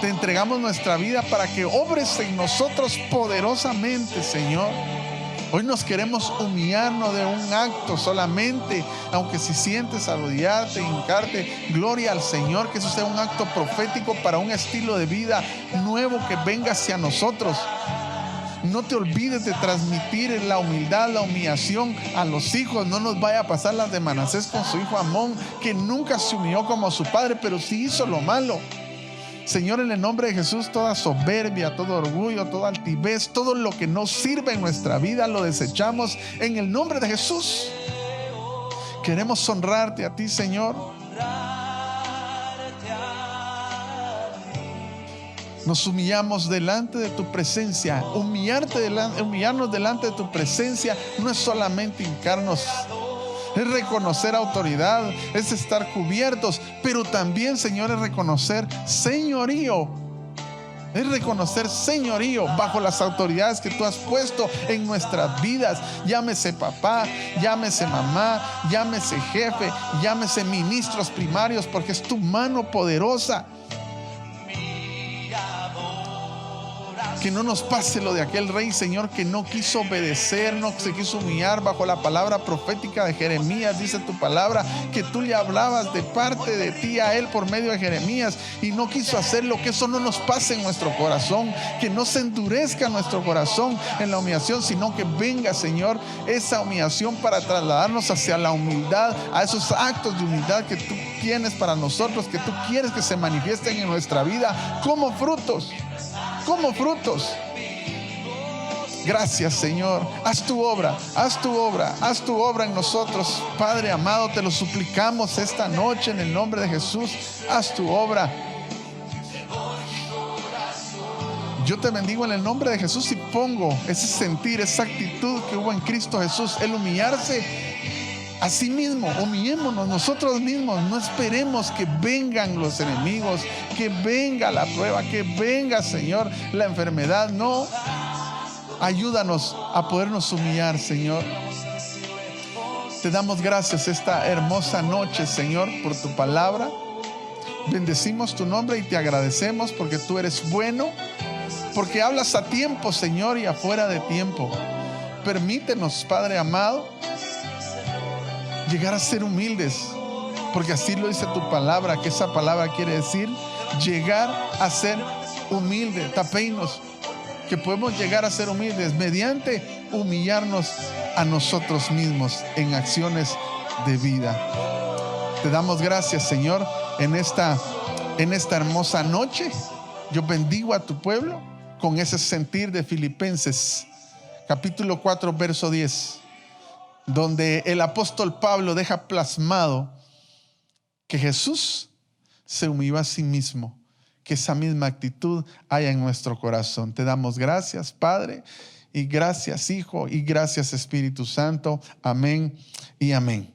te entregamos nuestra vida para que obres en nosotros poderosamente, Señor. Hoy nos queremos humillarnos de un acto solamente, aunque si sientes arrodillarte, hincarte, gloria al Señor, que eso sea un acto profético para un estilo de vida nuevo que venga hacia nosotros. No te olvides de transmitir la humildad, la humillación a los hijos. No nos vaya a pasar las de Manasés con su hijo Amón, que nunca se humilló como su padre, pero sí hizo lo malo. Señor, en el nombre de Jesús, toda soberbia, todo orgullo, toda altivez, todo lo que no sirve en nuestra vida, lo desechamos en el nombre de Jesús. Queremos honrarte a ti, Señor. Nos humillamos delante de tu presencia. Humillarnos delante de tu presencia no es solamente hincarnos, es reconocer autoridad, es estar cubiertos, pero también, Señor, es reconocer señorío. Es reconocer señorío bajo las autoridades que tú has puesto en nuestras vidas. Llámese papá, llámese mamá, llámese jefe, llámese ministros primarios, porque es tu mano poderosa. Que no nos pase lo de aquel rey, Señor, que no quiso obedecer, no se quiso humillar bajo la palabra profética de Jeremías. Dice tu palabra que tú le hablabas de parte de ti a él por medio de Jeremías y no quiso hacerlo. Que eso no nos pase en nuestro corazón, que no se endurezca nuestro corazón en la humillación, sino que venga, Señor, esa humillación para trasladarnos hacia la humildad, a esos actos de humildad que tú tienes para nosotros, que tú quieres que se manifiesten en nuestra vida como frutos. Como frutos. Gracias, Señor. Haz tu obra, haz tu obra, haz tu obra en nosotros. Padre amado, te lo suplicamos esta noche en el nombre de Jesús. Haz tu obra. Yo te bendigo en el nombre de Jesús y pongo ese sentir, esa actitud que hubo en Cristo Jesús, el humillarse a sí mismo. Humillémonos nosotros mismos. No esperemos que vengan los enemigos, que venga la prueba, que venga, Señor, la enfermedad. No, ayúdanos a podernos humillar, Señor. Te damos gracias esta hermosa noche, Señor, por tu palabra. Bendecimos tu nombre y te agradecemos porque tú eres bueno porque hablas a tiempo, Señor, y afuera de tiempo. Permítenos, Padre amado, llegar a ser humildes, porque así lo dice tu palabra, que esa palabra quiere decir llegar a ser humilde. Tapeinos, que podemos llegar a ser humildes mediante humillarnos a nosotros mismos en acciones de vida. Te damos gracias, Señor, en esta hermosa noche. Yo bendigo a tu pueblo con ese sentir de Filipenses capítulo 4 verso 10, donde el apóstol Pablo deja plasmado que Jesús se humilló a sí mismo, que esa misma actitud haya en nuestro corazón. Te damos gracias, Padre, y gracias, Hijo, y gracias, Espíritu Santo. Amén y amén.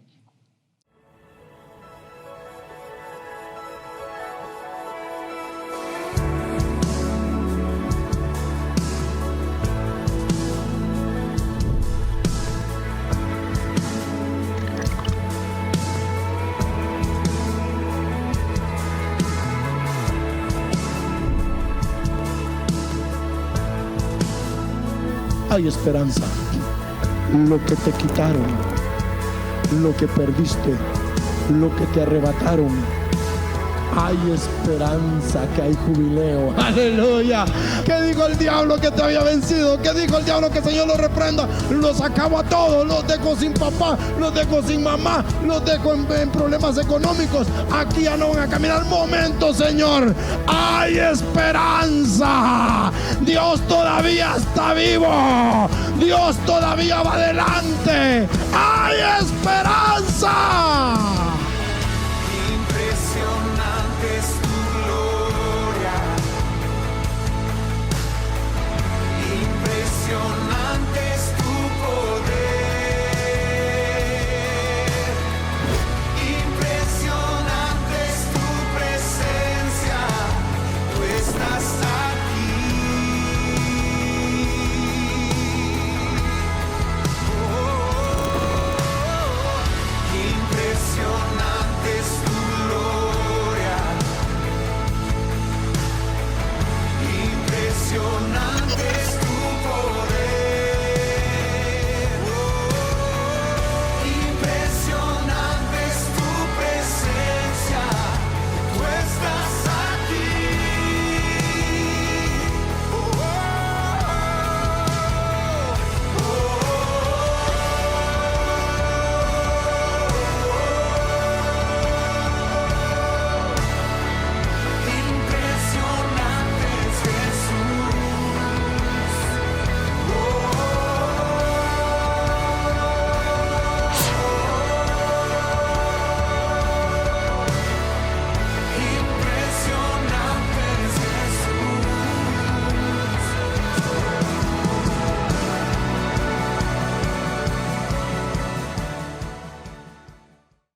Hay esperanza. Lo que te quitaron, lo que perdiste, lo que te arrebataron, hay esperanza, que hay jubileo. Aleluya. ¿Qué dijo el diablo que te había vencido? ¿Qué dijo el diablo? Que el Señor lo reprenda. Los acabo a todos, los dejo sin papá, los dejo sin mamá, los dejo en problemas económicos. Aquí ya no van a caminar. Momento, Señor, hay esperanza. Dios todavía está vivo. Dios todavía va adelante. Hay esperanza.